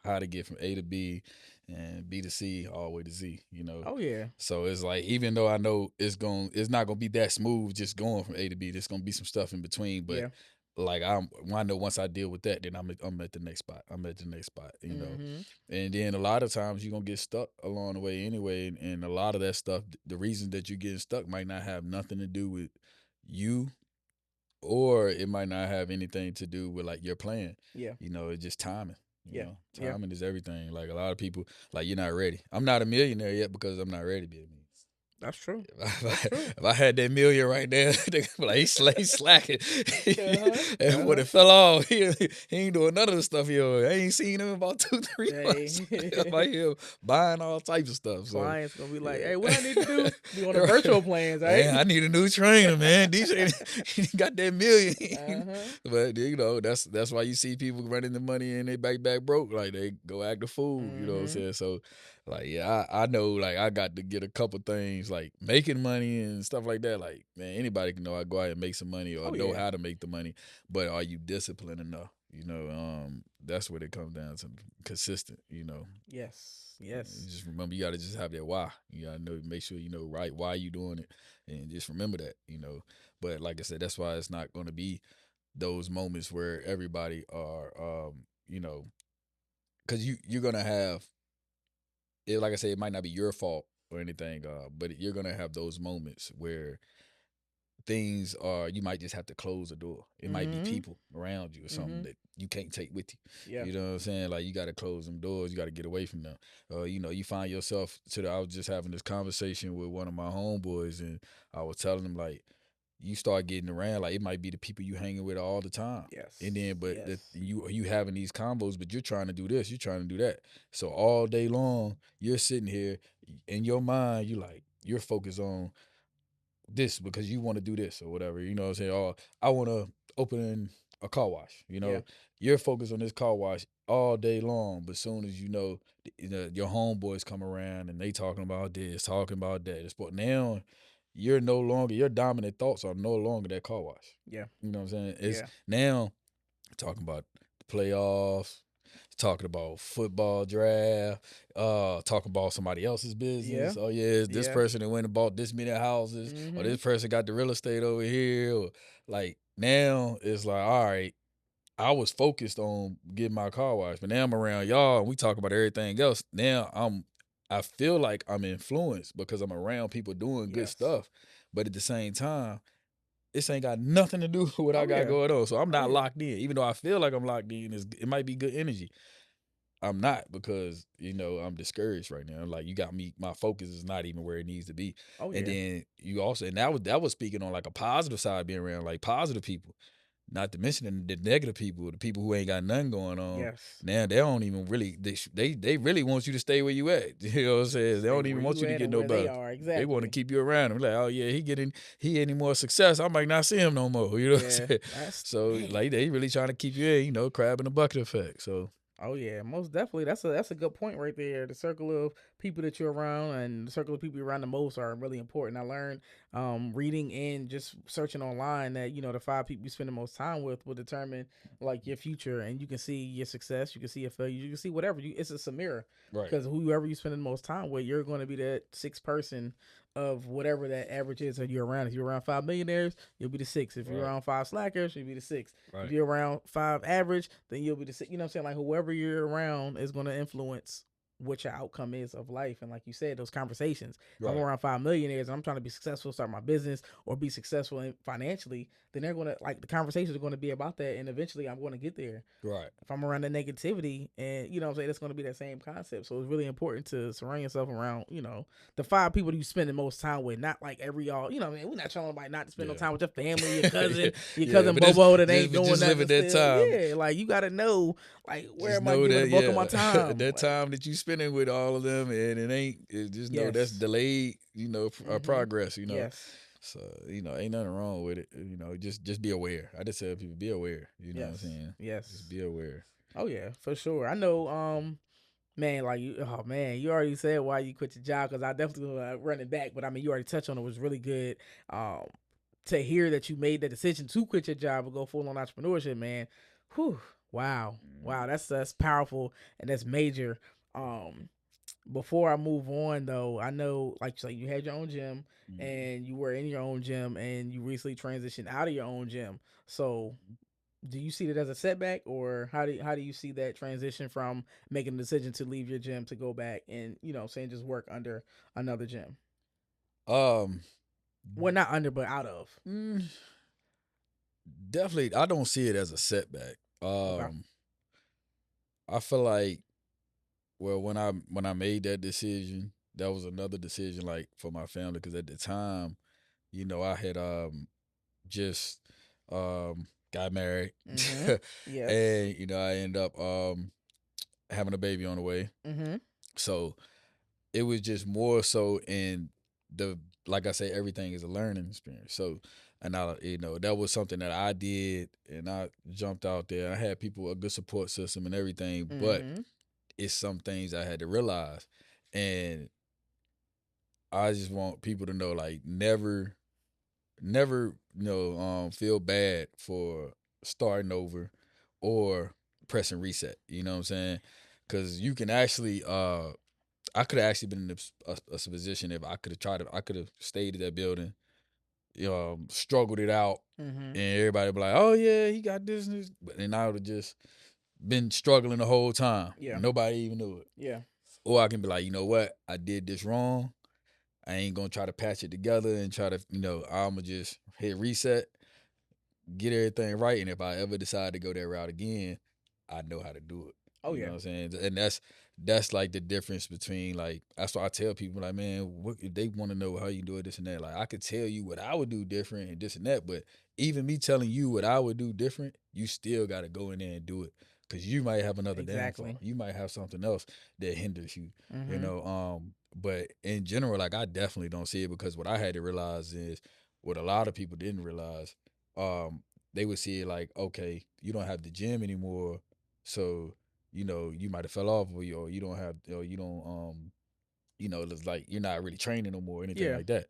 how to get from A to B and B to C all the way to Z, Oh yeah. So it's like even though I know it's not gonna be that smooth just going from A to B, there's gonna be some stuff in between. But like I know once I deal with that, then I'm at the next spot. I'm at the next spot, And then a lot of times you're gonna get stuck along the way anyway. And a lot of that stuff, the reason that you're getting stuck might not have nothing to do with you, or it might not have anything to do with like your plan. Yeah. It's just timing. Yeah. Timing is everything. Like a lot of people, like you're not ready. I'm not a millionaire yet because I'm not ready to be a millionaire. That's true. If I had that million right there, they be like he's slacking. And when Uh-huh. it fell off, he ain't doing none of the stuff. I ain't seen him in about 2-3 months. Hey. I'm out here buying all types of stuff. So Clients gonna be like, yeah. hey, what I need to do? Be on the virtual plans, right? Man, I need a new trainer, man. DJ he got that million. Uh-huh. But that's why you see people running the money and they back broke. Like they go act a fool. You know what I'm Mm-hmm. saying? So like yeah, I know like I got to get a couple things like making money and stuff like that. Like, man, anybody can know I go out and make some money or Oh, know yeah. how to make the money. But are you disciplined enough? That's what it comes down to. Consistent, Yes. You Yes. just remember you gotta just have that why. You gotta know, make sure you know right why you doing it, and just remember that. But like I said, that's why it's not gonna be those moments where everybody are, because you're gonna have it. Like I said, it might not be your fault or anything, but you're gonna have those moments where things are you might just have to close the door. It might be Mm-hmm. people around you or something that you can't take with you. Yeah. You know what I'm saying? Like you got to close them doors. You got to get away from them. You find yourself I was just having this conversation with one of my homeboys, and I was telling him like, you start getting around, like it might be the people you hanging with all the time. Yes. And then, but yes. you having these combos, but you're trying to do this, you're trying to do that. So all day long, you're sitting here in your mind, you're focused on this because you want to do this or whatever. You know what I'm saying? Or I want to open a car wash. Yeah. You're focused on this car wash all day long, but soon as your homeboys come around and they talking about this, talking about that, but now your dominant thoughts are no longer that car wash. Yeah. You know what I'm saying? It's Yeah. now talking about the playoffs, talking about football draft, talking about somebody else's business. Yeah. Oh yeah, this Yeah. person that went and bought this many houses, or this person got the real estate over here. Or like now it's like, all right, I was focused on getting my car washed, but now I'm around y'all and we talk about everything else. Now I feel like I'm influenced because I'm around people doing good Yes. stuff, but at the same time, this ain't got nothing to do with what I Oh, got yeah. going on. So I'm not yeah. locked in. Even though I feel like I'm locked in, it might be good energy. I'm not because, I'm discouraged right now. Like you got me, my focus is not even where it needs to be. Oh, And yeah. then you also, and that was speaking on like a positive side, being around like positive people. Not to mention the negative people, the people who ain't got nothing going on. Yes. Now they don't even really they really want you to stay where you at. You know what I'm saying? They don't even want you to get no better. Exactly. They want to keep you around. I'm like, oh yeah, he any more success, I might not see him no more. You know what I'm saying? So like they really trying to keep you in, crab in the bucket effect. So Oh yeah, most definitely. That's a good point right there. The circle of people that you're around and the circle of people you're around the most are really important. I learned reading and just searching online that the 5 people you spend the most time with will determine like your future, and you can see your success, you can see your failure, you can see whatever. It's a mirror, right. Because whoever you spend the most time with, you're going to be that 6th person of whatever that average is that you're around. If you're around 5 millionaires, you'll be the 6th. If you're around 5 slackers, you'll be the 6th. Right. If you're around 5 average, then you'll be the 6th. You know what I'm saying? Like whoever you're around is going to influence what your outcome is of life. And like you said, those conversations. If I'm around 5 millionaires and I'm trying to be successful, start my business or be successful financially, then they're going to the conversations are going to be about that. And eventually I'm going to get there. Right. If I'm around the negativity and what I'm saying, it's going to be that same concept. So it's really important to surround yourself around, the 5 people that you spend the most time with, not like every y'all, we're not telling anybody not to spend no time with your family, your cousin, Bobo that ain't doing nothing. Live that time. Yeah, like you got to know, like, where just am I giving the bulk of my time? That time that you spending with all of them, and just know that's delayed, progress, Yes. So, ain't nothing wrong with it. Just be aware. I just tell people, be aware. You know what I'm saying? Yes. Just be aware. Oh yeah, for sure. I know, man, like you already said why you quit your job, because I definitely run it back, but I mean, you already touched on it. It was really good to hear that you made the decision to quit your job and go full on entrepreneurship, man. Whew. Wow. Wow, that's powerful and that's major. Before I move on though, I know like you had your own gym and you were in your own gym and you recently transitioned out of your own gym. So do you see that as a setback, or how do you see that transition from making a decision to leave your gym to go back and saying just work under another gym? Well, not under, but out of. Definitely, I don't see it as a setback. Okay. I feel like, well, when I made that decision, that was another decision like for my family because at the time, I had just got married, Mm-hmm. Yes. and I ended up having a baby on the way. Mm-hmm. So it was just more so in the like I say, everything is a learning experience. So, and that was something that I did, and I jumped out there. I had people a good support system and everything, but Mm-hmm. it's some things I had to realize, and I just want people to know, like, never, feel bad for starting over or pressing reset. You know what I'm saying? Because you can actually, I could have actually been in a position if I could have I could have stayed at that building, struggled it out, Mm-hmm. and everybody be like, "Oh yeah, he got this," and this. But then I would have just been struggling the whole time. Yeah. Nobody even knew it. Yeah. Or I can be like, you know what, I did this wrong. I ain't gonna try to patch it together and try to, I'ma just hit reset, get everything right, and if I ever decide to go that route again, I know how to do it. Oh You know yeah. what I'm saying? And that's like the difference between, like, that's why I tell people, like, man, what if they want to know how you do it, this and that. Like, I could tell you what I would do different and this and that, but even me telling you what I would do different, you still got to go in there and do it because you might have another downfall. Exactly. You might have something else that hinders you. You Mm-hmm. know, but in general, like, I definitely don't see it because what I had to realize is what a lot of people didn't realize. They would see it like, okay, you don't have the gym anymore, so you might have fell off, or you don't have, or you don't, it's like you're not really training no more, or anything Yeah. like that.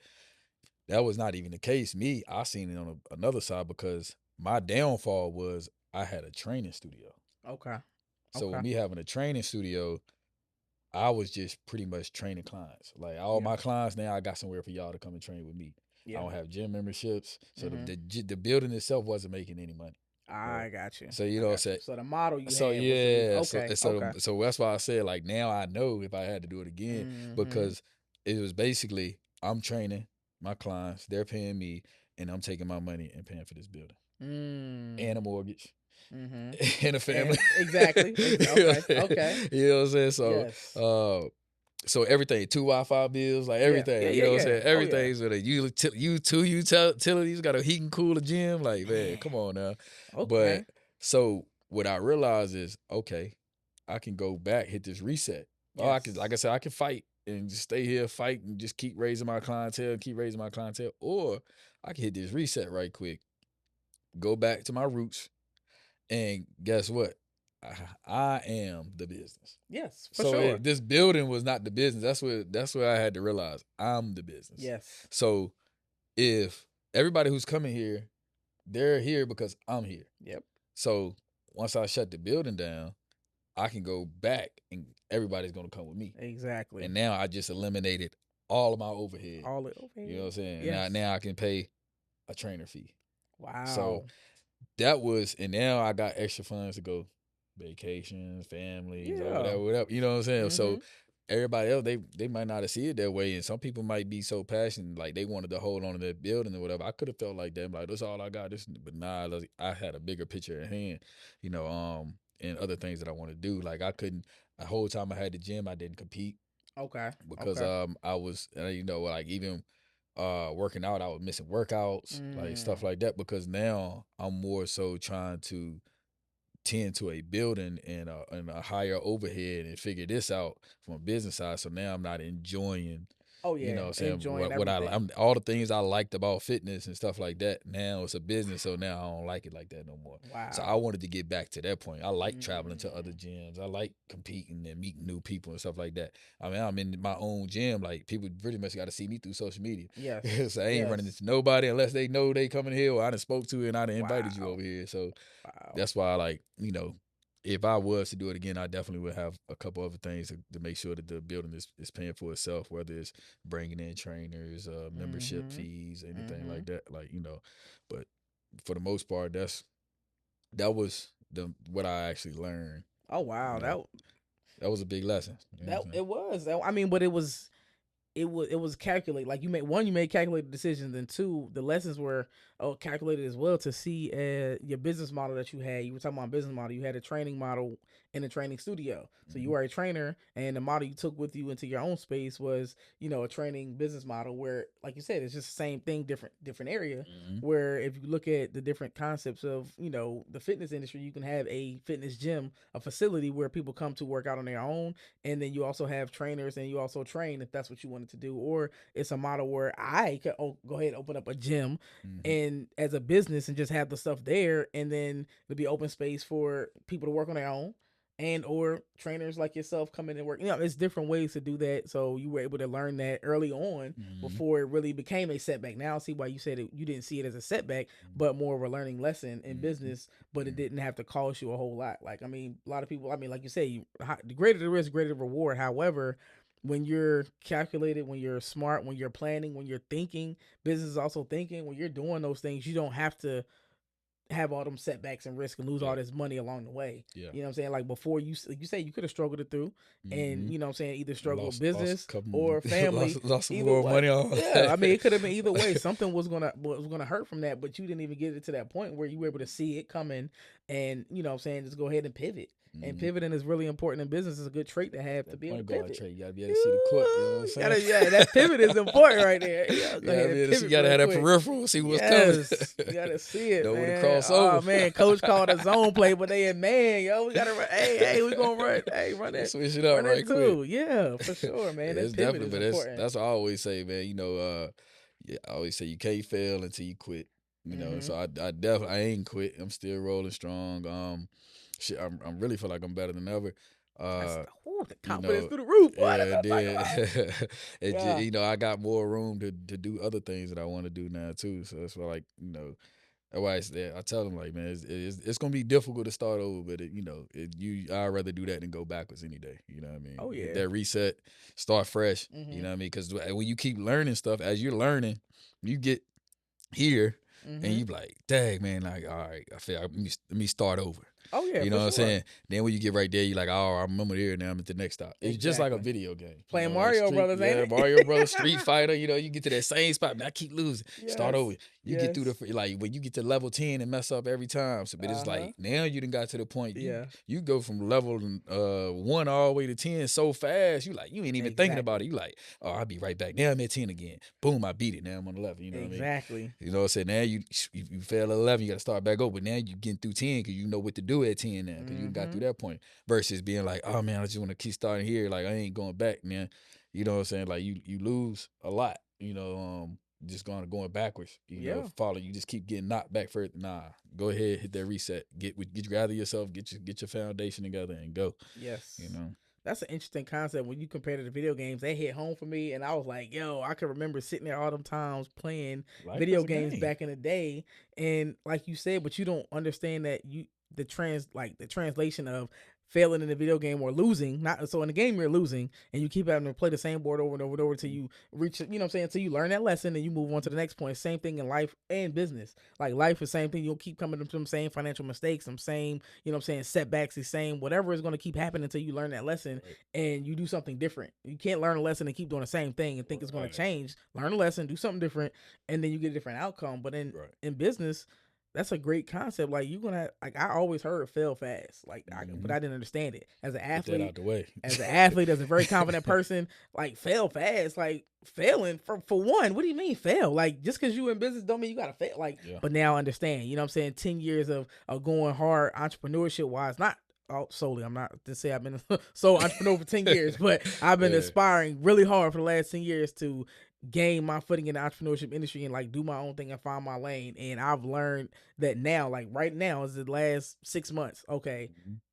That was not even the case. Me, I seen it on another side because my downfall was I had a training studio. Okay. So with Okay. me having a training studio, I was just pretty much training clients. Like all Yeah. my clients now, I got somewhere for y'all to come and train with me. I Yeah. don't have gym memberships, so Mm-hmm. the building itself wasn't making any money. I got you. So I got you. so So the model you so had was the reason. yeah, Okay. Okay. so that's why I said, like, now I know if I had to do it again, Mm-hmm. because it was basically I'm training my clients, they're paying me, and I'm taking my money and paying for this building Mm. and a mortgage Mm-hmm. and a family. And exactly. Okay. Okay. You know what I'm saying? So Yes. so everything, two Wi-Fi bills, like Yeah. Yeah. everything, you Yeah. know what I'm Yeah. saying? Oh yeah. Everything's with a two utilities, got a heat and cool gym. Like, man, Man. come on now. But Okay. so what I realized is, okay, I can go back, hit this reset. Oh, I can, like I Yes. said, I can fight and just stay here, fight and just keep raising my clientele, keep raising my clientele. Or I can hit this reset right quick, go back to my roots, and guess what? I am the business. Yes. For So sure. this building was not the business. That's where I had to realize I'm the business. Yes. So if everybody who's coming here, they're here because I'm here. Yep. So once I shut the building down, I can go back and everybody's gonna come with me. Exactly. And now I just eliminated all of my overhead. All it. Okay. You know what I'm saying? Yes. Now I can pay a trainer fee. So Wow. that was, and now I got extra funds to go vacations, families, or Yeah. whatever. You know what I'm saying? Mm-hmm. So everybody else, they might not have seen it that way, and some people might be so passionate, like they wanted to hold on to that building or whatever. I could have felt like that, like, that's all I got. But nah, like, I had a bigger picture at hand, and other things that I want to do. Like, I couldn't. The whole time I had the gym, I didn't compete Okay. because Okay. I was, like, even working out, I was missing workouts, like stuff Mm. like that, because now I'm more so trying to tend to a building and a higher overhead and figure this out from a business side. So now I'm not enjoying, Oh you know yeah. what I'm saying, Enjoying what everything. I'm all the things I liked about fitness and stuff like that. Now it's a business, so now I don't like it like that no more. So I Wow. wanted to get back to that point. I like traveling to other Mm. gyms. I like competing and meeting new people and stuff like that. I mean, I'm in my own gym. Like, people pretty much got to see me through social media. Yes. So I ain't running Yes. into nobody unless they know they coming here, or I done spoke to you and I done invited you Wow. over here. So Wow. that's why, like, if I was to do it again, I definitely would have a couple other things to make sure that the building is paying for itself, whether it's bringing in trainers, membership Mm-hmm. fees, anything Mm-hmm. like that. Like, but for the most part, that was what I actually learned. Oh wow. You know, that was a big lesson. You know what I'm saying? It was. I mean, but it was. it was calculated. Like you made calculated decisions, and two, the lessons were calculated as well to see your business model that you had. You were talking about business model. You had a training model in a training studio. So you were a trainer, and the model you took with you into your own space was, a training business model where, like you said, it's just the same thing, different area. Where if you look at the different concepts of, the fitness industry, you can have a fitness gym, a facility where people come to work out on their own, and then you also have trainers, and you also train if that's what you wanted to do. Or it's a model where I could go ahead and open up a gym and as a business and just have the stuff there, and then there'll be open space for people to work on their own, and or trainers like yourself come in and work. There's different ways to do that. So you were able to learn that early on before it really became a setback. Now I see why you said you didn't see it as a setback, but more of a learning lesson in business. But it didn't have to cost you a whole lot. Like, a lot of people, like you say, the greater the risk, greater the reward. However, when you're calculated, when you're smart, when you're planning, when you're thinking, business is also thinking. When you're doing those things, you don't have to have all them setbacks and risk and lose all this money along the way. You know what I'm saying? Like before, you say you could have struggled it through, and you know what I'm saying, either struggle with business or family, lost some more money on. Yeah, it could have been either way. Something was gonna hurt from that, but you didn't even get it to that point where you were able to see it coming, and you know what I'm saying, just go ahead and pivot. And pivoting is really important in business. It's a good trait to have, to be able to pivot. You gotta be able to see the court. You know what I'm saying? That pivot is important right there. You gotta have that peripheral, see what's coming. You gotta see it, know man. when to cross over. Oh man, coach called a zone play, but they in man, yo. We gotta run. Hey, we gonna run. Hey, run that. Switch it up run right quick. quick. Yeah, for sure, man. It's That pivot definitely, is important. that's what I always say, man. I always say you can't fail until you quit. So I definitely ain't quit. I'm still rolling strong. I'm really feel like I'm better than ever. The confidence through the roof. I got more room to do other things that I want to do now too. So that's why, that's why I tell them, like, man, it's gonna be difficult to start over, but I'd rather do that than go backwards any day. You know what I mean? Oh yeah. Get that reset, start fresh. You know what I mean? Because when you keep learning stuff, as you're learning, you get here. And you be like, dang, man, like, all right, let me start over. Oh, yeah. You know what I'm saying? Then when you get right there, you're like, oh, I remember here, now I'm at the next stop. It's just like a video game. Playing Mario Brothers, ain't it? Mario Brothers, Street Fighter, you get to that same spot, man, I keep losing. Yes. Start over. You get through when you get to level 10 and mess up every time. So, but it's like, now you done got to the point, you go from level 1 all the way to 10 so fast, you ain't even thinking about it. You like, oh, I'll be right back. Now I'm at 10 again. Boom, I beat it. Now I'm on 11. You know what I mean? Exactly. You know what I'm saying? Now you fail at 11, you got to start back over. But now you getting through 10 because you know what to do at 10 now because you got through that point. Versus being like, oh, man, I just want to keep starting here. Like, I ain't going back, man. You know what I'm saying? Like, you lose a lot, just going backwards. You just keep getting knocked back further. Nah, go ahead, hit that reset. Gather yourself, get your foundation together and go. Yes. That's an interesting concept when you compare to the video games. They hit home for me, and I was like, yo, I can remember sitting there all them times playing video games back in the day. And like you said, but you don't understand that the translation of failing in the video game or losing. So in the game you're losing, and you keep having to play the same board over and over and over till you reach, until you learn that lesson and you move on to the next point. Same thing in life and business. Like life is the same thing. You'll keep coming to some same financial mistakes, some same, setbacks, the same, whatever is going to keep happening until you learn that lesson and you do something different. You can't learn a lesson and keep doing the same thing and think it's going to change. Learn a lesson, do something different, and then you get a different outcome. But in business, that's a great concept. Like I always heard fail fast. But I didn't understand it. As an athlete, get that out the way. As an athlete, as a very confident person, fail fast. Like failing for one. What do you mean fail? Like just because you in business don't mean you gotta fail. But now I understand. You know what I'm saying? 10 years of going hard entrepreneurship wise, not solely. I'm not to say I've been a sole entrepreneur for 10 years, but I've been aspiring really hard for the last 10 years to gain my footing in the entrepreneurship industry and do my own thing and find my lane. And I've learned that now, right now is the last 6 months. Okay.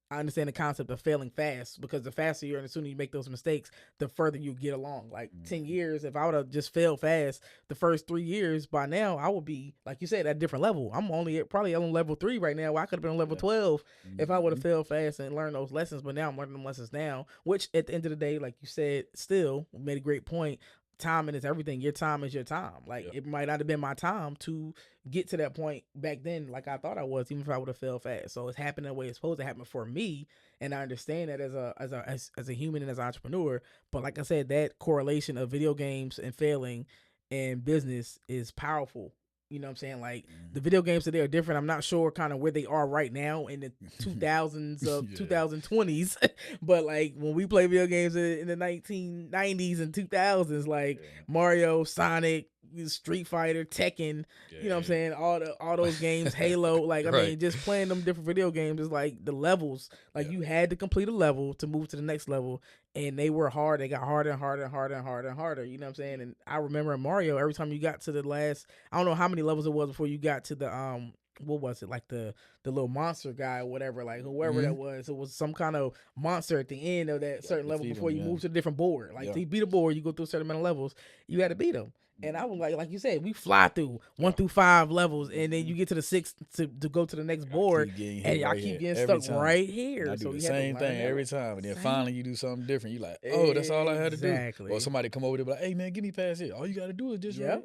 I understand the concept of failing fast, because the faster you are and the sooner you make those mistakes, the further you get along. 10 years, if I would have just failed fast the first 3 years, by now I would be, like you said, at a different level. I'm probably on level 3 right now. I could have been on level 12 if I would have failed fast and learned those lessons. But now I'm learning them lessons now, which at the end of the day, like you said, still made a great point. timing is everything. Your time is your time. Like it might not have been my time to get to that point back then, like I thought I was, even if I would have failed fast. So it's happening the way it's supposed to happen for me, and I understand that as a human and as an entrepreneur. But like I said, that correlation of video games and failing and business is powerful. You know what I'm saying? Like the video games today are different. I'm not sure kind of where they are right now in the 2000s of 2020s, but like when we play video games in the 1990s and 2000s, like Mario, Sonic, Street Fighter, Tekken, you know what I'm saying? All those games, Halo, like I mean, just playing them different video games is like the levels. Like you had to complete a level to move to the next level, and they were hard. They got harder and harder and harder and harder and harder. You know what I'm saying? And I remember in Mario, every time you got to the last, I don't know how many levels it was before you got to the what was it, like the little monster guy or whatever, like whoever that was. It was some kind of monster at the end of that certain level before you move to a different board. Like to beat a board, you go through a certain amount of levels. You had to beat them. And I was like you said, we fly through 1 through 5 levels, and then you get to the 6th to go to the next board, and y'all keep getting stuck right here. And I do the same thing every time, and then finally you do something different. You like, oh, that's all I had to do. Or somebody come over there, be like, hey man, give me past here. All you got to do is just now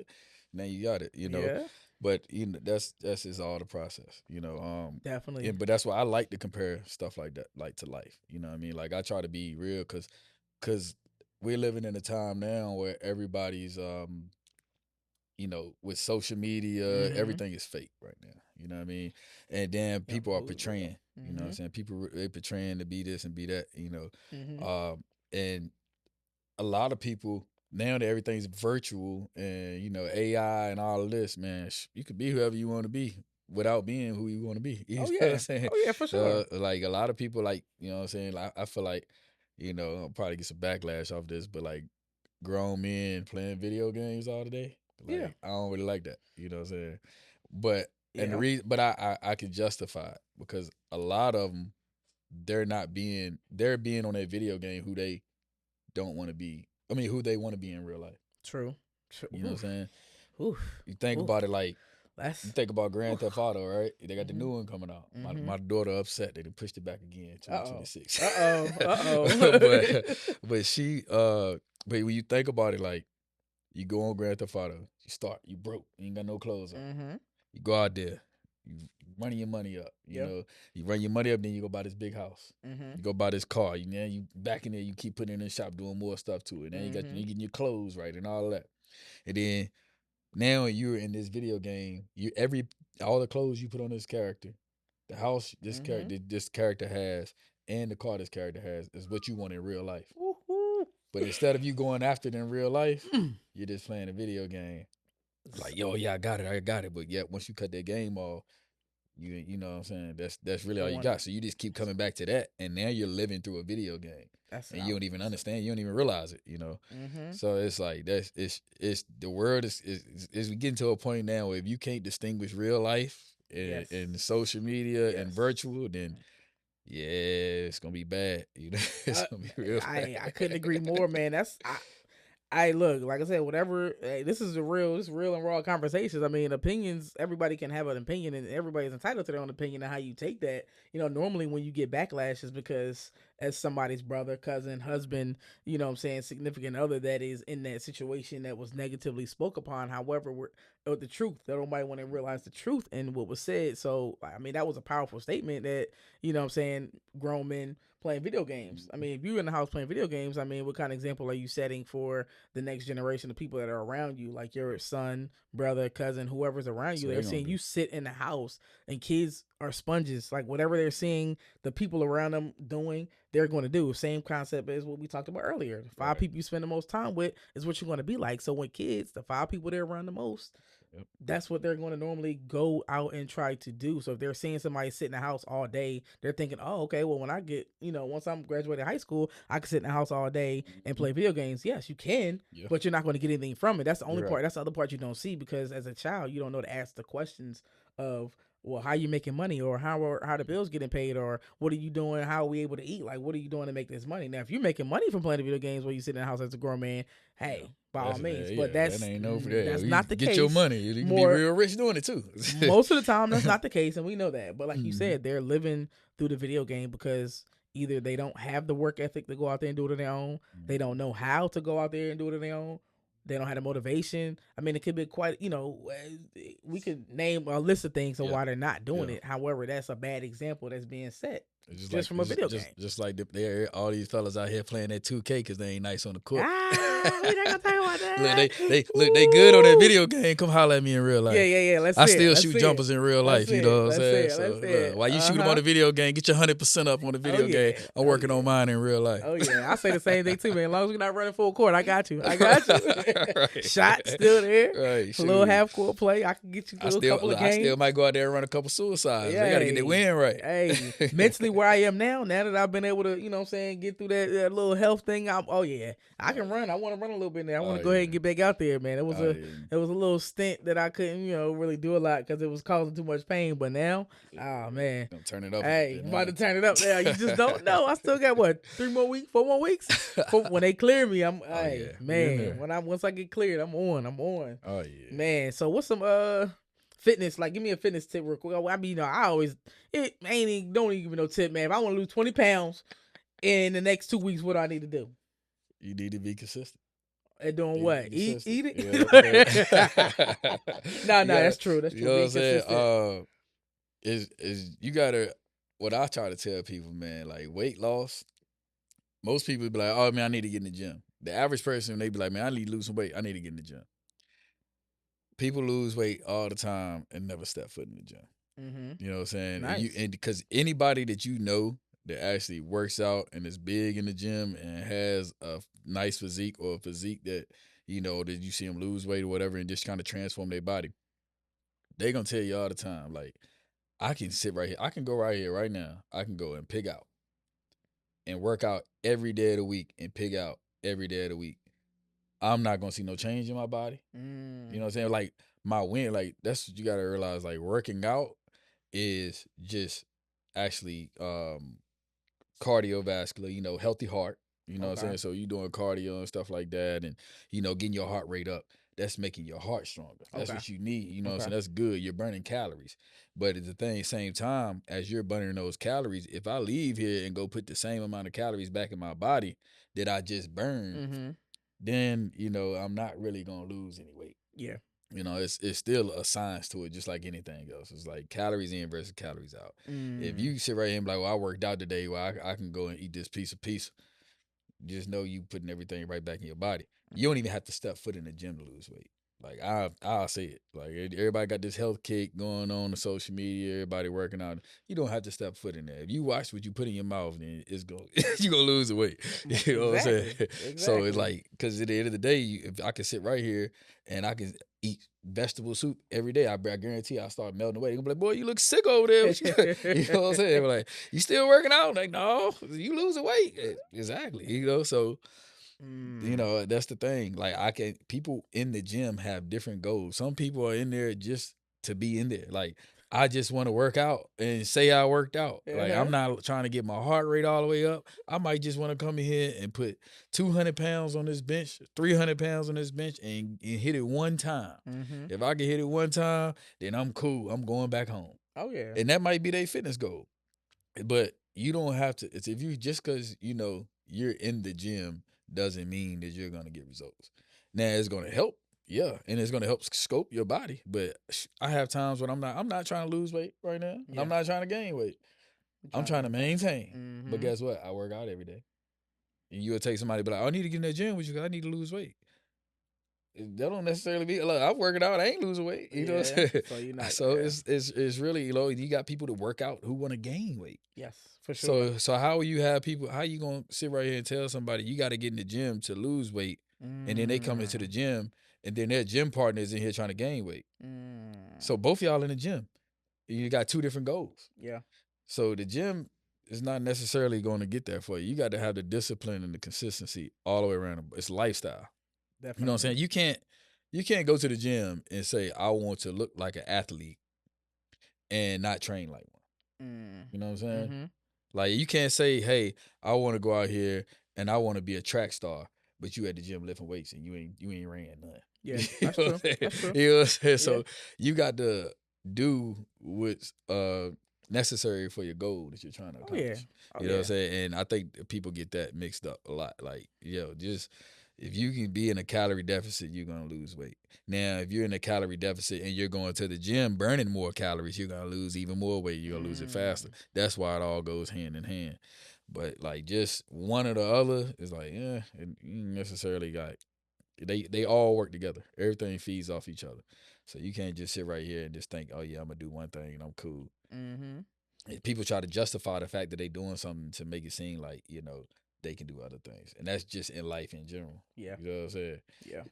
you got it, you know. But you know, that's just all the process, you know. Definitely. But that's why I like to compare stuff like that, like to life. You know what I mean? Like I try to be real, because we're living in a time now where everybody's you know, with social media, everything is fake right now. You know what I mean? And then people are portraying. You know what I'm saying? People they portraying to be this and be that. You know, and a lot of people now that everything's virtual and you know AI and all of this, man, you could be whoever you want to be without being who you want to be. You know what I'm saying? Oh yeah, for sure. Like a lot of people, like you know what I'm saying. Like, I feel like you know I'll probably get some backlash off this, but like grown men playing video games all day. Like I don't really like that. You know what I'm saying? But and the reason, but I can justify it because a lot of them they're being on that video game who they don't want to be. I mean, who they want to be in real life. True. You know what I'm saying? Oof. You think about it like you think about Grand Theft Auto, right? They got the new one coming out. My daughter upset. They done pushed it back again to 2026. but she but when you think about it, like you go on Grand Theft Auto, you broke, you ain't got no clothes on. You go out there, you running your money up. You know, you run your money up, then you go buy this big house. You go buy this car. You back in there, you keep putting it in the shop, doing more stuff to it. Then you getting your clothes right and all that. And then now you're in this video game. All the clothes you put on this character, the house this character has, and the car this character has is what you want in real life. But instead of you going after it in real life, you're just playing a video game. Like, yo, yeah, I got it. But yet, once you cut that game off, you know what I'm saying? That's really all you got. So you just keep coming back to that, and now you're living through a video game, and you don't even understand. You don't even realize it. You know. So it's like it's the world is we getting to a point now where if you can't distinguish real life and social media and virtual, then yeah, it's gonna be bad. You know, it's gonna be real bad. I couldn't agree more, man. I look, like I said, whatever. Hey, this is real and raw conversations. I mean, opinions. Everybody can have an opinion, and everybody's entitled to their own opinion and how you take that. You know, normally when you get backlash is because as somebody's brother, cousin, husband, you know what I'm saying, significant other that is in that situation that was negatively spoke upon. However, the truth, that nobody want to realize the truth in what was said. So, I mean, that was a powerful statement that, you know what I'm saying, grown men playing video games. I mean, if you're in the house playing video games, I mean, what kind of example are you setting for the next generation of people that are around you? Like your son, brother, cousin, whoever's around you. They're seeing you sit in the house, and kids are sponges. Like whatever they're seeing the people around them doing, they're going to do. Same concept as what we talked about earlier. The 5 people you spend the most time with is what you're going to be like. So when kids, the 5 people they're around the most, that's what they're going to normally go out and try to do. So if they're seeing somebody sit in the house all day, they're thinking, oh, okay, well, when I get, once I'm graduated high school, I can sit in the house all day and play video games. Yes, you can, but you're not going to get anything from it. That's the only part. That's the other part you don't see, because as a child, you don't know to ask the questions of, well, how you making money, or how the bills getting paid, or what are you doing? How are we able to eat? Like, what are you doing to make this money? Now, if you're making money from playing video games while you sit in the house as a grown man, hey, by all means. But that's not the case. Get your money. You can be real rich doing it too. Most of the time, that's not the case, and we know that. But like you said, they're living through the video game because either they don't have the work ethic to go out there and do it on their own, they don't know how to go out there and do it on their own, They don't have the motivation. I mean, it could be quite, we could name a list of things on why they're not doing it. However, that's a bad example that's being set. Just from a video game. Just like they're all these fellas out here playing that 2K because they ain't nice on the court. We not gonna talk about that. They good on that video game. Come holler at me in real life. Yeah. I still shoot jumpers in real life. You know what I'm saying? So while you shoot them on the video game, get your 100% up on the video game. I'm working on mine in real life. Oh yeah, I say the same thing too, man. As long as we're not running full court, I got you. Right. Shot still there. Right. A little half court play. I can get you through a couple of games. I still might go out there and run a couple suicides. They gotta get their win right. Hey, mentally where I am now that I've been able to, get through that little health thing, I can run. I want to run a little bit there. I want to go ahead and get back out there, man. It was a little stint that I couldn't, really do a lot because it was causing too much pain. But now, man, don't turn it up. Hey, I'm about to turn it up now. You just don't know. I still got 4 more weeks. When they clear me, once I get cleared, I'm on. Oh yeah, man. So what's some fitness? Like, give me a fitness tip real quick. I mean, I always don't even give me no tip, man. If I want to lose 20 pounds in the next 2 weeks, what do I need to do? You need to be consistent. And doing what? Eat it? Yeah, no, that's true. That's true. You know what I'm saying? You gotta. What I try to tell people, man, like weight loss. Most people be like, "Oh man, I need to get in the gym." The average person, they be like, "Man, I need to lose some weight. I need to get in the gym." People lose weight all the time and never step foot in the gym. Mm-hmm. You know what I'm saying? Nice. And because anybody that you know that actually works out and is big in the gym and has a nice physique or a physique that, that you see them lose weight or whatever and just kind of transform their body, they going to tell you all the time, like, I can sit right here. I can go right here right now. I can go and pig out and work out every day of the week and pig out every day of the week. I'm not going to see no change in my body. You know what I'm saying? Like, my win, like, that's what you got to realize. Like, working out is just actually cardiovascular, healthy heart. You know what I'm saying? So you doing cardio and stuff like that and, getting your heart rate up. That's making your heart stronger. That's what you need. You know what I'm saying? That's good. You're burning calories. But at the same time, as you're burning those calories, if I leave here and go put the same amount of calories back in my body that I just burned, then, I'm not really going to lose any weight. Yeah. It's still a science to it, just like anything else. It's like calories in versus calories out. If you sit right here and be like, well, I worked out today, well, I can go and eat this piece of pizza. Just know you putting everything right back in your body. You don't even have to step foot in the gym to lose weight. Like, I'll say it. Like, everybody got this health kick going on social media, everybody working out. You don't have to step foot in there. If you watch what you put in your mouth, then you're going to lose the weight. You know what I'm saying? Exactly. So it's like, because at the end of the day, if I can sit right here and I can eat vegetable soup every day, I guarantee I start melting away. They're going to be like, boy, you look sick over there. You know what I'm saying? Like, you still working out? Like, no, you losing weight. Exactly. So... that's the thing. Like, people in the gym have different goals. Some people are in there just to be in there. Like, I just want to work out and say I worked out. Like, I'm not trying to get my heart rate all the way up. I might just want to come in here and put 200 pounds on this bench, 300 pounds on this bench and hit it one time. If I can hit it one time, then I'm cool. I'm going back home. Oh, yeah. And that might be their fitness goal. But you don't have to. It's if you just because, you're in the gym doesn't mean that you're going to get results. Now, it's going to help, and it's going to help scope your body. But I have times when I'm not trying to lose weight right now. Yeah. I'm not trying to gain weight. I'm trying to maintain. But guess what? I work out every day. And you'll take somebody and be like, I need to get in that gym with you because I need to lose weight. That don't necessarily be, look, I'm working out, I ain't losing weight. You know what I'm saying? So it's really, you got people that work out who want to gain weight. Yes. For sure. So how will you have people? How you gonna sit right here and tell somebody you got to get in the gym to lose weight, and then they come into the gym, and then their gym partner is in here trying to gain weight? So both y'all in the gym, you got two different goals. Yeah. So the gym is not necessarily going to get there for you. You got to have the discipline and the consistency all the way around. It's lifestyle. Definitely. You know what I'm saying? You can't go to the gym and say I want to look like an athlete and not train like one. You know what I'm saying? Like, you can't say, hey, I want to go out here and I want to be a track star, but you at the gym lifting weights and you ain't ran none. Yeah, that's true. That's true. You know what I'm saying? So you got to do what's necessary for your goal that you're trying to accomplish. You know what I'm saying? And I think people get that mixed up a lot. Like, just If you can be in a calorie deficit, you're gonna lose weight. Now, if you're in a calorie deficit and you're going to the gym burning more calories, you're gonna lose even more weight. You're gonna lose it faster. That's why it all goes hand in hand. But like just one or the other is like, you necessarily got they all work together. Everything feeds off each other. So you can't just sit right here and just think, oh yeah, I'm gonna do one thing and I'm cool. People try to justify the fact that they doing something to make it seem like, they can do other things. And that's just in life in general. Yeah. You know what I'm saying? Yeah.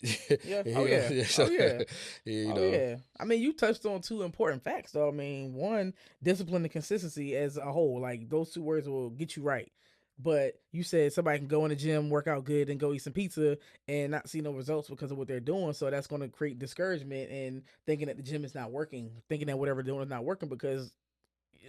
Yeah. Oh, yeah. So, oh, yeah. Yeah. I mean, you touched on two important facts, though. I mean, one, discipline and consistency as a whole. Like, those two words will get you right. But you said somebody can go in the gym, work out good, and go eat some pizza and not see no results because of what they're doing. So that's going to create discouragement and thinking that the gym is not working, thinking that whatever they're doing is not working because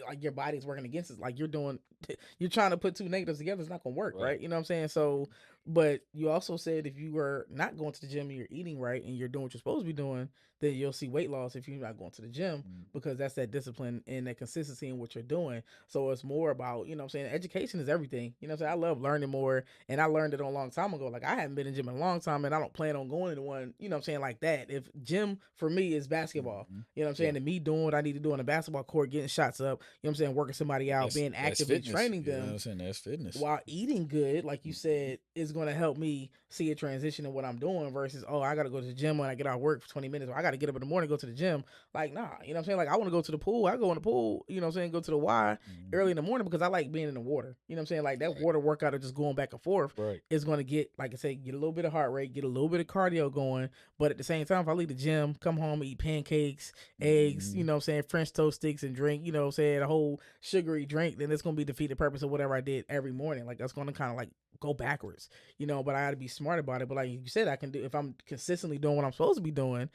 like your body's working against it. Like you're trying to put two negatives together. It's not going to work, right? You know what I'm saying? So, but you also said if you were not going to the gym and you're eating right and you're doing what you're supposed to be doing, then you'll see weight loss if you're not going to the gym because that's that discipline and that consistency in what you're doing. So it's more about, you know what I'm saying? Education is everything. You know what I'm saying? I love learning more and I learned it a long time ago. Like I haven't been in gym in a long time and I don't plan on going to one, you know what I'm saying? Like that. If gym for me is basketball, you know what I'm saying? And me doing what I need to do on the basketball court, getting shots up, you know what I'm saying? Working somebody out, being actively training them. You know what I'm saying? That's fitness. While eating good, like you said, is going to help me see a transition in what I'm doing versus, oh, I got to go to the gym when I get out of work for 20 minutes or I got to get up in the morning and go to the gym. Like, nah, you know what I'm saying? Like, I want to go to the pool. I go in the pool, you know what I'm saying? Go to the Y early in the morning because I like being in the water. You know what I'm saying? Like, that water workout of just going back and forth is going to get, like I said, get a little bit of heart rate, get a little bit of cardio going. But at the same time, if I leave the gym, come home, eat pancakes, eggs, you know what I'm saying? French toast sticks and drink, you know what I'm saying? A whole sugary drink, then it's going to be defeat the purpose of whatever I did every morning. Like, that's going to kind of like go backwards, you know, but I got to be smart about it. But like you said, I can do, if I'm consistently doing what I'm supposed to be doing,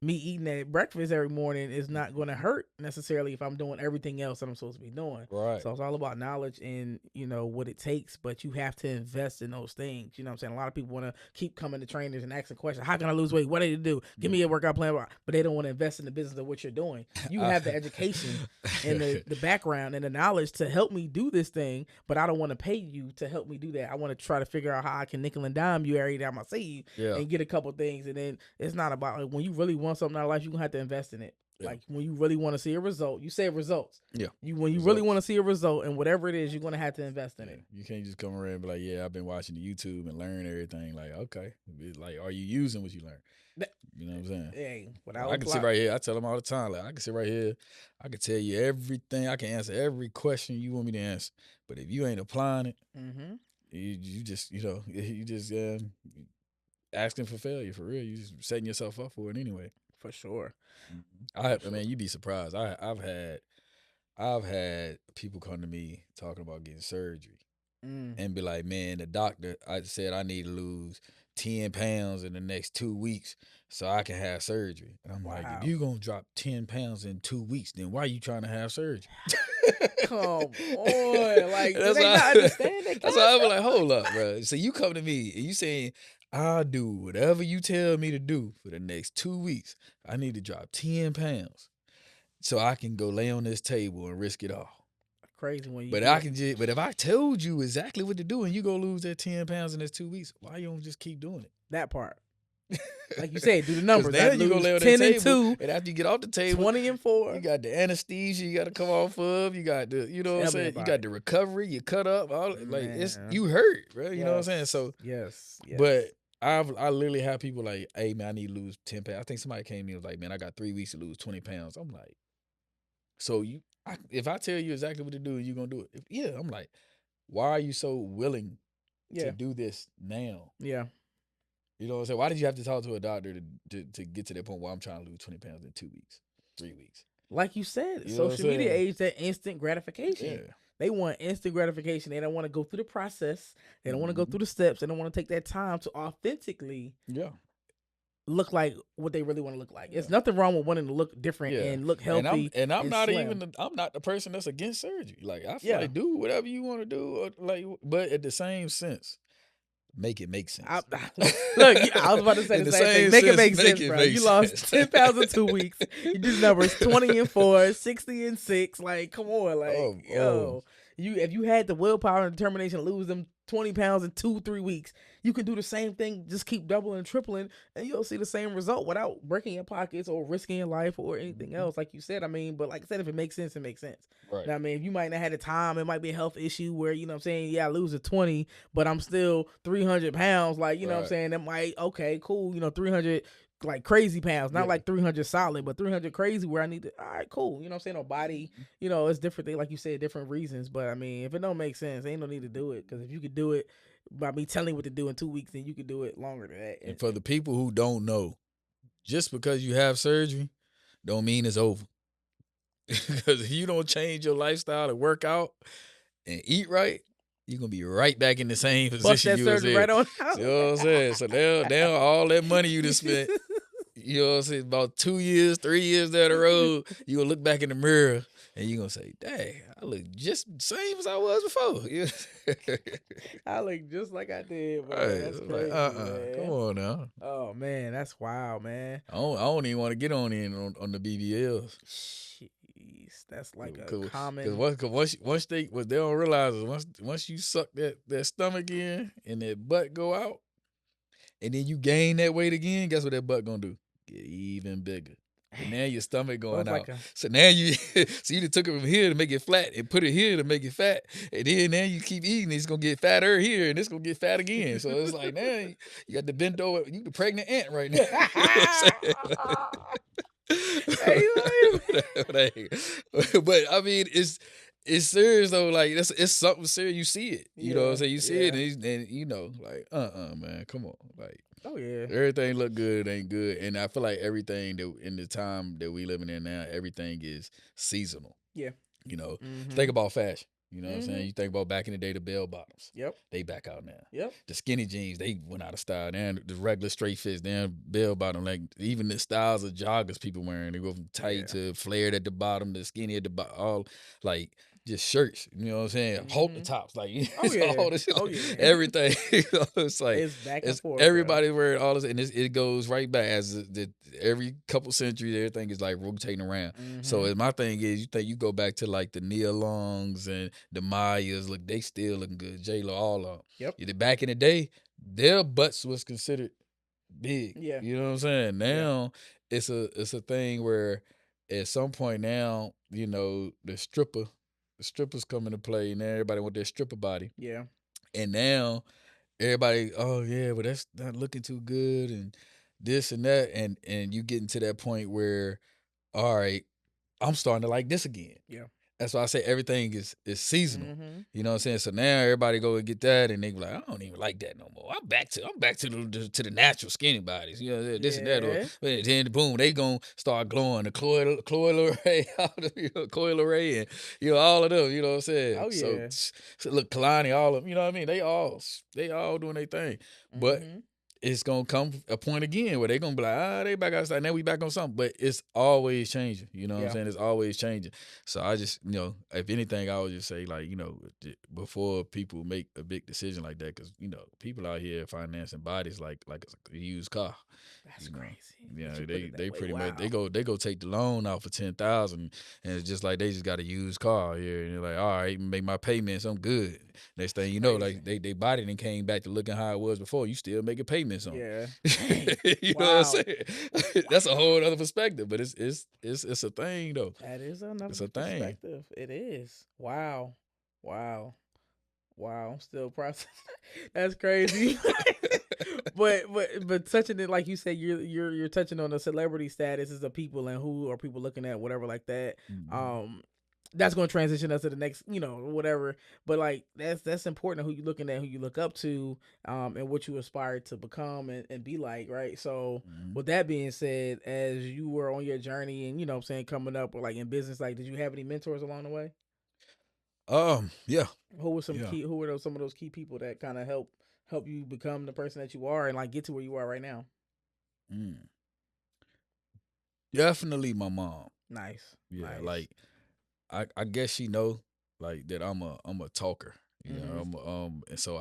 me eating that breakfast every morning is not going to hurt necessarily if I'm doing everything else that I'm supposed to be doing. Right. So it's all about knowledge and, you know, what it takes, but you have to invest in those things. You know what I'm saying? A lot of people want to keep coming to trainers and asking questions. How can I lose weight? What do I do? Give me a workout plan. But they don't want to invest in the business of what you're doing. You have the education and the background and the knowledge to help me do this thing, but I don't want to pay you to help me do that. I want to try to figure out how I can nickel and dime you every time I see you and get a couple things. And then it's not about, like, when you really want something out of life, you're going to have to invest in it. Like when you really want to see a result, you say results. When you really want to see a result and whatever it is, you're going to have to invest in it. You can't just come around and be like, yeah, I've been watching the YouTube and learn everything. Like, okay. Like, are you using what you learn? You know what I'm saying? Hey, I can sit right here. I tell them all the time. Like, I can sit right here. I can tell you everything. I can answer every question you want me to answer. But if you ain't applying it, you just, asking for failure for real. You just setting yourself up for it anyway. For sure. Man, you'd be surprised. I've had people come to me talking about getting surgery and be like, man, the doctor, I said I need to lose 10 pounds in the next 2 weeks so I can have surgery. And I'm like, if you going to drop 10 pounds in 2 weeks, then why are you trying to have surgery? Come on. Like, do they not understand that? That's why I was like, hold up, bro. So you come to me and you saying, I'll do whatever you tell me to do for the next 2 weeks. I need to drop 10 pounds so I can go lay on this table and risk it all. Crazy when you. But but if I told you exactly what to do and you go lose that 10 pounds in this 2 weeks, why you don't just keep doing it? That part. Like you said, do the numbers. Now you gonna lay on that 10 table, and 2, and after you get off the table, 20 and 4. You got the anesthesia you got to come off of. You got the, you know what I'm saying? You got the recovery. You cut up. You hurt, bro. You know what I'm saying? So yes. But I literally have people like, hey, man, I need to lose 10 pounds. I think somebody came to me and was like, man, I got 3 weeks to lose 20 pounds. I'm like, so if I tell you exactly what to do, you're going to do it. I'm like, why are you so willing to do this now? Yeah. You know what I'm saying? Why did you have to talk to a doctor to get to that point where I'm trying to lose 20 pounds in 2 weeks, 3 weeks? Like you said, social media age, that instant gratification. Yeah. They want instant gratification. They don't want to go through the process. They don't want to go through the steps. They don't want to take that time to authentically look like what they really want to look like. It's nothing wrong with wanting to look different and look healthy. And I'm not slim. I'm not the person that's against surgery. Like, I feel like do whatever you want to do, but at the same sense, make it make sense. Look, I was about to say the same thing. Make it make sense, bro. You lost 10 pounds in 2 weeks. You do numbers 20 and 4, 60 and 6. Like, come on, like, if you had the willpower and determination to lose them 20 pounds in 2-3 weeks. You can do the same thing, just keep doubling and tripling, and you'll see the same result without breaking your pockets or risking your life or anything else, like you said. I mean, but like I said, if it makes sense, it makes sense. Right. Now, I mean, if you might not have the time, it might be a health issue where, you know what I'm saying, yeah, I lose a 20, but I'm still 300 pounds. Like, you know what I'm saying, that might, okay, cool, 300 like crazy pounds, not like 300 solid, but 300 crazy where I need to, all right, cool. You know what I'm saying? No body, it's different thing, like you said, different reasons. But I mean, if it don't make sense, ain't no need to do it. Because if you could do it by me telling you what to do in 2 weeks, then you could do it longer than that. And for the people who don't know, just because you have surgery don't mean it's over. Because if you don't change your lifestyle and work out and eat right, you're going to be right back in the same position you was in. Right on out. You know what I'm saying? So now all that money you just spent, you know what I'm saying, about 2 years, 3 years down the road, you going to look back in the mirror and you're going to say, dang, I look just the same as I was before. I look just like I did, bro. Right. That's Like, crazy, man. come on now. Oh, man, that's wild, man. I don't even want to get on the BBLs. Jeez, that's like a common. Because once they don't realize is once you suck that stomach in and that butt go out, and then you gain that weight again, guess what that butt gonna do? Get even bigger. And now your stomach going out. So now you done took it from here to make it flat and put it here to make it fat. And then now you keep eating, it's gonna get fatter here and it's gonna get fat again. So it's like now you got the bent over, you the pregnant ant right now. But I mean, it's serious though. Like it's something serious. You see it. You know what I'm saying? You see it, and like man, come on, like. Oh yeah. Everything look good, ain't good, and I feel like everything that in the time that we living in now, everything is seasonal. Yeah. Think about fashion. You know what I'm saying? You think about back in the day, the bell bottoms. Yep. They back out now. Yep. The skinny jeans, they went out of style. Then the regular straight fits, then bell bottom. Like even the styles of joggers people wearing, they go from tight to flared at the bottom, to skinny at the bottom, all like just shirts. You know what I'm saying? Halter tops, like all this, everything. It's like it's back and forth. Everybody wearing all this, and it goes right back as every couple centuries, everything is like rotating around. So my thing is, you think you go back to like the Nia Longs and the Mayas, look, they still looking good. J-Lo, all of them. Yep. Back in the day, their butts was considered big. Yeah. You know what I'm saying? Now it's a thing where at some point now, the strippers come into play, and everybody want their stripper body. Yeah. And now everybody, oh yeah, but that's not looking too good, and this and that, and you getting to that point where, all right, I'm starting to like this again. Yeah. That's why I say everything is seasonal. You know what I'm saying? So now everybody go and get that, and they be like, I don't even like that no more. I'm back to the natural skinny bodies. You know, this and that. Or then boom, they gonna start glowing. The Coil Ray, Coil Ray, and all of them. You know what I'm saying? Oh yeah. So look, Kalani, all of them. You know what I mean? They all doing their thing, but. It's gonna come a point again where they're gonna be like, they back outside. Now we back on something. But it's always changing. You know what I'm saying? It's always changing. So I just, if anything, I would just say, like, before people make a big decision like that, because, people out here financing bodies like a used car. That's crazy. Yeah, they pretty much they go take the loan out for $10,000, and it's just like they just got a used car here, and they're like, all right, make my payments, I'm good. Next thing you know, like they body and came back to looking how it was before. You still making payments on. Yeah. You know what I'm saying? That's a whole other perspective, but it's a thing though. That is another perspective. Thing. It is. Wow. I'm still processing. That's crazy. but touching it, like you said, you're touching on the celebrity statuses of people and who are people looking at, whatever like that. That's going to transition us to the next, whatever. But like that's important, who you looking at, who you look up to, and what you aspire to become and be like, right? So with that being said, as you were on your journey and what I'm saying, coming up or like in business, like did you have any mentors along the way? Yeah. Who were some of those key people that kind of help you become the person that you are and like get to where you are right now? Definitely my mom. Nice. Yeah, nice. like I guess she know like that I'm a talker. You know, and so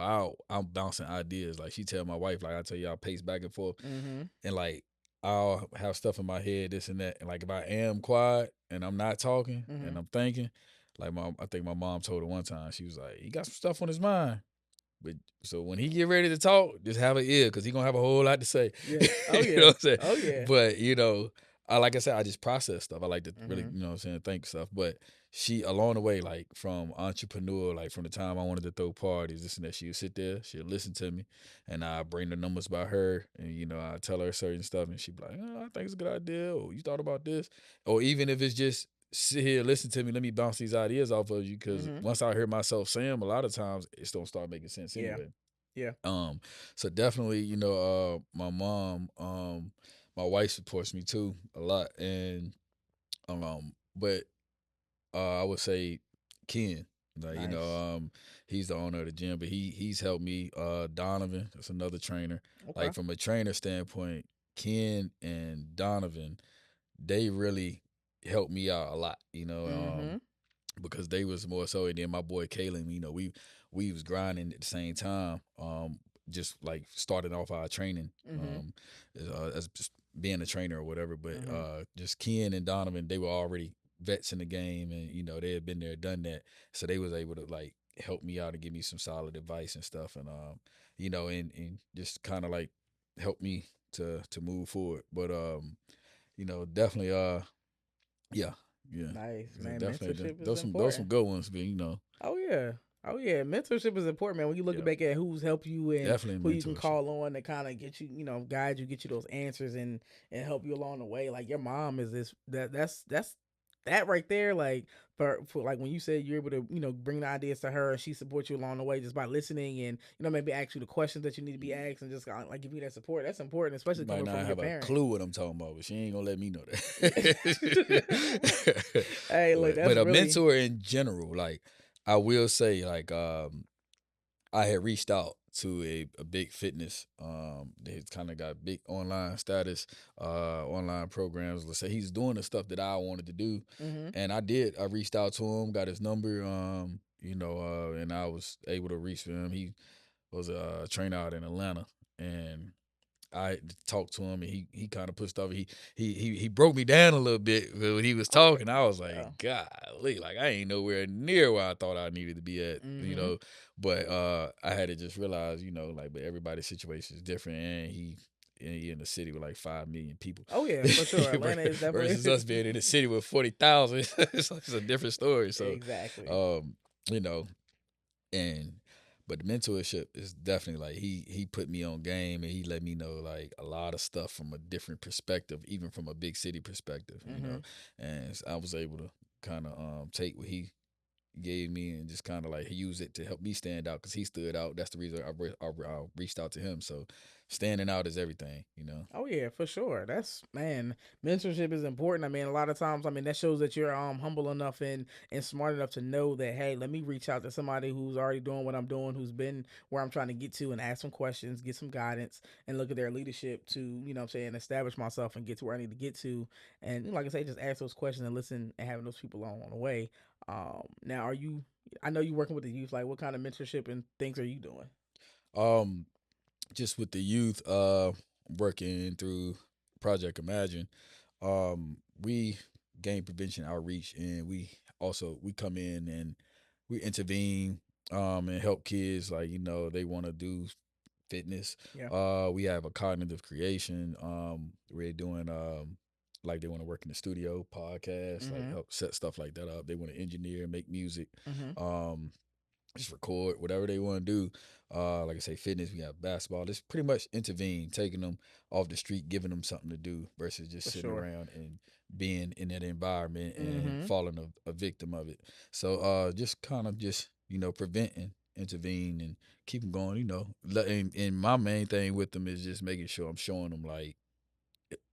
I'm bouncing ideas. Like she tell my wife, like I tell you, I pace back and forth, and like I'll have stuff in my head, this and that. And like if I am quiet and I'm not talking and I'm thinking, like I think my mom told her one time, she was like, he got some stuff on his mind. But so when he get ready to talk, just have an ear because he gonna have a whole lot to say. Yeah. Oh You yeah. know what I'm saying? Oh yeah. But I like I said, I just process stuff. I like to really, Mhm. you know what I'm saying, think stuff. But she along the way, like from entrepreneur, like from the time I wanted to throw parties, this and that, she would sit there, she'll listen to me, and I bring the numbers by her, and I tell her certain stuff, and she'd be like, oh, I think it's a good idea, or you thought about this, or even if it's just sit here, listen to me, let me bounce these ideas off of you, because Mhm. once I hear myself say them, a lot of times it don't start making sense Yeah. anyway. Yeah. So definitely, my mom, my wife supports me too a lot, and but I would say Ken, like Nice. he's the owner of the gym, but he's helped me. Donovan, that's another trainer. Okay. Like from a trainer standpoint, Ken and Donovan, they really helped me out a lot. Mhm. Because they was more so, and then my boy Kalen, we was grinding at the same time, just like starting off our training, Mhm. as just being a trainer or whatever. But Mhm. just Ken and Donovan, they were already vets in the game, and they had been there, done that, so they was able to like help me out and give me some solid advice and stuff, and and just kind of like help me to move forward. But definitely yeah, yeah. Nice, So man. definitely, Mentorship is those some important. good ones, but Oh yeah. Oh yeah. Mentorship is important, man. When you look yeah, back at who's helped you and definitely who you can mentorship. call on to kind of get you, guide you, get you those answers and help you along the way. Like your mom is that's that right there. Like for like when you said you're able to bring the ideas to her and she supports you along the way just by listening and maybe ask you the questions that you need to be asked and just like give you that support. That's important, You especially might coming not from your have a parent. clue what I'm talking about, but she ain't gonna let me know Yeah. that. Hey, look, but that's a really. mentor in general, like I will say, like I had reached out to a big fitness. They kind of got big online status, online programs. Let's say he's doing the stuff that I wanted to do, Mhm. and I did. I reached out to him, got his number, and I was able to reach him. He was a trainer out in Atlanta, and I talked to him, and he kind of pushed over. He broke me down a little bit when he was Oh yeah. talking. I was like, Yeah. golly, like I ain't nowhere near where I thought I needed to be at. Mhm. But I had to just realize, like, but everybody's situation is different, and he in the city with like 5 million people, Oh yeah, for sure. Atlanta is versus definitely us being in a city with 40,000. It's a different story. So, exactly. um, you know, and but the mentorship is definitely like he put me on game, and he let me know like a lot of stuff from a different perspective, even from a big city perspective. Mhm. And I was able to kind of take what he gave me and just kind of like use it to help me stand out, because he stood out. That's the reason I reached out to him. So standing out is everything. Oh yeah, for sure. That's man, mentorship is important. I mean, a lot of times, I mean, that shows that you're humble enough and smart enough to know that hey, let me reach out to somebody who's already doing what I'm doing, who's been where I'm trying to get to, and ask some questions, get some guidance, and look at their leadership to what I'm saying, establish myself and get to where I need to get to. And like I say, just ask those questions and listen and having those people on the way. Now, are you? I know you're working with the youth. Like, what kind of mentorship and things are you doing? Um, just with the youth, working through Project Imagine, we gain prevention outreach, and we come in and we intervene, and help kids, like they want to do fitness. Yeah. We have a cognitive creation. We're doing like they want to work in the studio, podcast, like Mhm. help set stuff like that up. They want to engineer, make music. Mhm. Um, just record whatever they want to do. Like I say, fitness. We have basketball. Just pretty much intervene, taking them off the street, giving them something to do, versus just For sitting sure. around and being in that environment and Mhm. falling a victim of it. So just kind of just preventing, intervene, and keep them going. And my main thing with them is just making sure I'm showing them like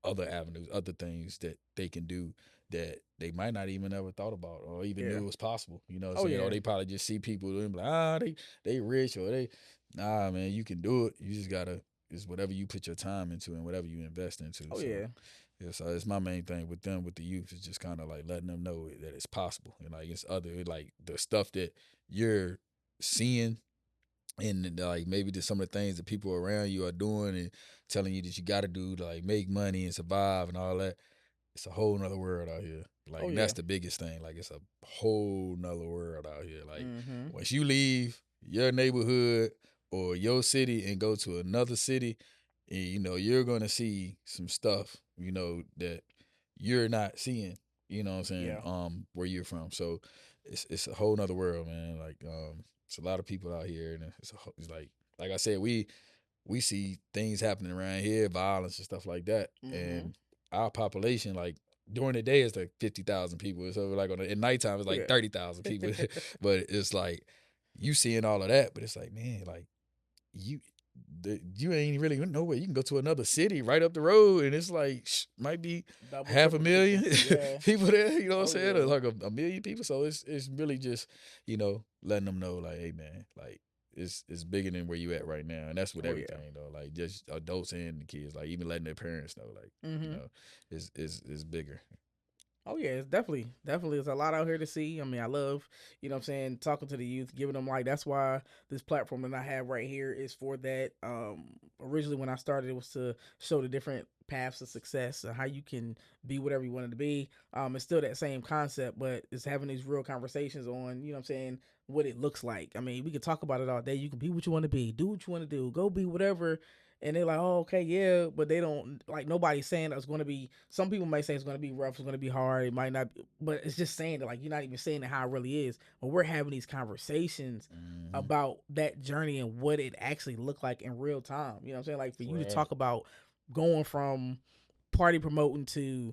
other avenues, other things that they can do that they might not even ever thought about or even Yeah. knew was possible. You know what I'm Oh saying? Or yeah. they probably just see people and be like, they rich, or nah, man, you can do it. You just gotta, it's whatever you put your time into and whatever you invest into. Oh So yeah. yeah, so it's my main thing with them, with the youth, is just kind of like letting them know that it's possible, and like it's other, like the stuff that you're seeing, and like maybe just some of the things that people around you are doing and telling you that you got to do to like make money and survive and all that. It's a whole nother world out here. Like, Oh and yeah. that's the biggest thing. Like, it's a whole nother world out here. Like, Mhm. once you leave your neighborhood, or your city and go to another city, and you're gonna see some stuff, that you're not seeing, what I'm saying, Yeah. where you're from. So it's a whole nother world, man. Like it's a lot of people out here, and it's like I said, we see things happening around here, violence and stuff like that, Mm-hmm. and our population, like during the day, it's like 50,000 people. So like at nighttime, it's like Yeah. 30,000 people. But it's like you seeing all of that, but it's like, man, like you you ain't really nowhere. You can go to another city right up the road, and it's like might be Double, half a triple million people. Yeah. people there. You know what I'm Oh saying? yeah. Or like a million people. So it's really just letting them know like, hey man, like it's bigger than where you at right now, and that's with Oh yeah. everything though. Like just adults and the kids, like even letting their parents know, like Mm-hmm. is bigger. Oh yeah, it's definitely there's a lot out here to see. I mean, I love, what I'm saying, talking to the youth, giving them like that's why this platform that I have right here is for that. Originally when I started it was to show the different paths of success and how you can be whatever you wanted to be. It's still that same concept, but it's having these real conversations on, what I'm saying, what it looks like. I mean, we could talk about it all day. You can be what you want to be, do what you want to do, go be whatever, and they're like, oh, okay, yeah, but they don't like nobody's saying that it's going to be. Some people may say it's going to be rough, it's going to be hard, it might not, but it's just saying that like you're not even saying it how it really is. But we're having these conversations Mm-hmm. about that journey and what it actually looked like in real time. You know what I'm saying? Like for you to Right. talk about going from party promoting to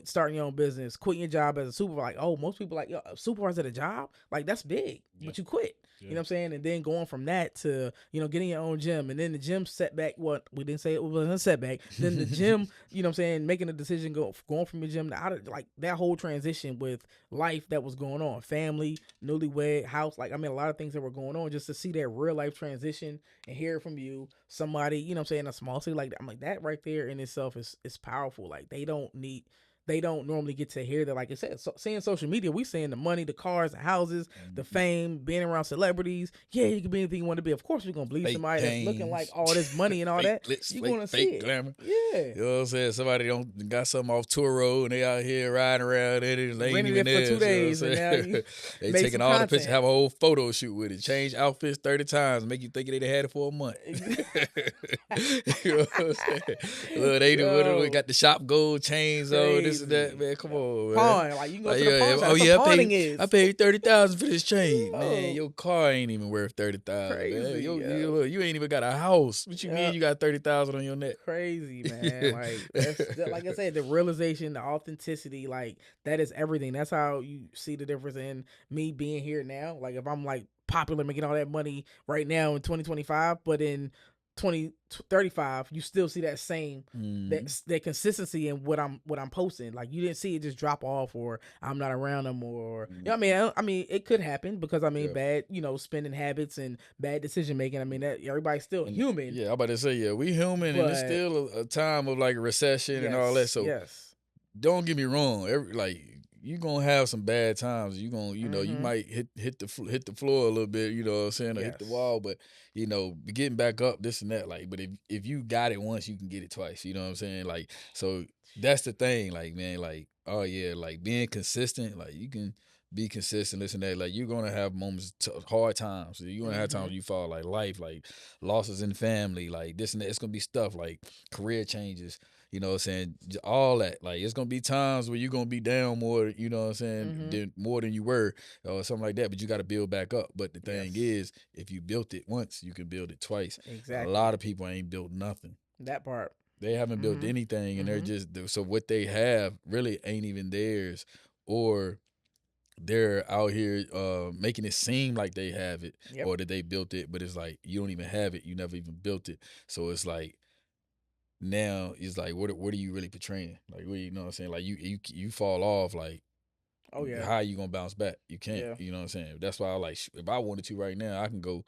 starting your own business, quitting your job as a supervisor. Like, oh, most people like, yo, a supervisor at a job, like that's big, Yeah. but you quit. Yeah. You know what I'm saying? And then going from that to, getting your own gym, and then the gym setback, what we didn't say it was a setback. Then the gym, you know what I'm saying, making a decision, going from your gym to out of like that whole transition with life that was going on, family, newlywed, house, like I mean a lot of things that were going on, just to see that real life transition and hear it from you, somebody, you know what I'm saying, a small city like that. I'm like, that right there in itself is powerful. Like they don't normally get to hear that. Like I said, seeing social media, we seeing the money, the cars, the houses, the fame, being around celebrities. Yeah, you can be anything you want to be. Of course, you're gonna believe Fake somebody that's looking like games, all this money and all fake that. glitz, You're fake gonna see fake it. glamour. Yeah. You know what I'm saying? Somebody don't got something off tour road and they out here riding around and they ain't Rented even it for there. 2 days You know and what now I'm you saying? They made taking some all the pictures, content. have a whole photo shoot with it, change outfits 30 times, make you think they had it for a month. You know what I'm saying? Look, they do Yo, what got the shop gold chains on, this and that, crazy. man. Come on, man. Pawn, like you can go Like, to the yeah, pawn shop. oh That's yeah, what pawning I is. paid 30,000 for this chain. Man, Yo, your car ain't even worth 30,000, man. crazy, yo. You ain't even got a house. What you Yeah. mean you got 30,000 on your neck? Crazy, man. Like that's like I said, the realization, the authenticity, like that is everything. That's how you see the difference in me being here now. Like if I'm like popular, making all that money right now in 2025, but in 2035, you still see that same that consistency in what I'm posting. Like you didn't see it just drop off, or I'm not around them, or you know what I mean. I mean, it could happen because I mean, Yeah. bad spending habits and bad decision making. I mean, that everybody's still human. Yeah, I'm about to say, yeah, we human, and it's But still a time of like a recession and all that. So yes. don't get me wrong. Like you gonna have some bad times. You gonna, you Mhm. might hit the floor a little bit. You know what I'm saying, or hit the Yes. wall. But getting back up, this and that. Like, but if you got it once, you can get it twice. You know what I'm saying? Like, so that's the thing. Like, man, like, oh yeah, like being consistent. Like, you can be consistent, this and that. Like, you're gonna have moments, hard times. You're gonna have times Mhm. when you fall, like life, like losses in family, like this and that. It's gonna be stuff like career changes. You know what I'm saying? All that. Like, it's going to be times where you're going to be down more, you know what I'm saying, Mhm. more than you were or something like that. But you got to build back up. But the thing Yes. is, if you built it once, you can build it twice. A Exactly. lot of people ain't built nothing. That part. They haven't built Mhm. anything, and they're Mhm. just, so what they have really ain't even theirs, or they're out here making it seem like they have it Yep. or that they built it, but it's like you don't even have it. You never even built it. So it's like, now it's like what are you really portraying? Like, what, you know what I'm saying? Like you fall off, like Oh yeah. how are you gonna bounce back? You can't. Yeah. You know what I'm saying? That's why I like, if I wanted to right now, I can go,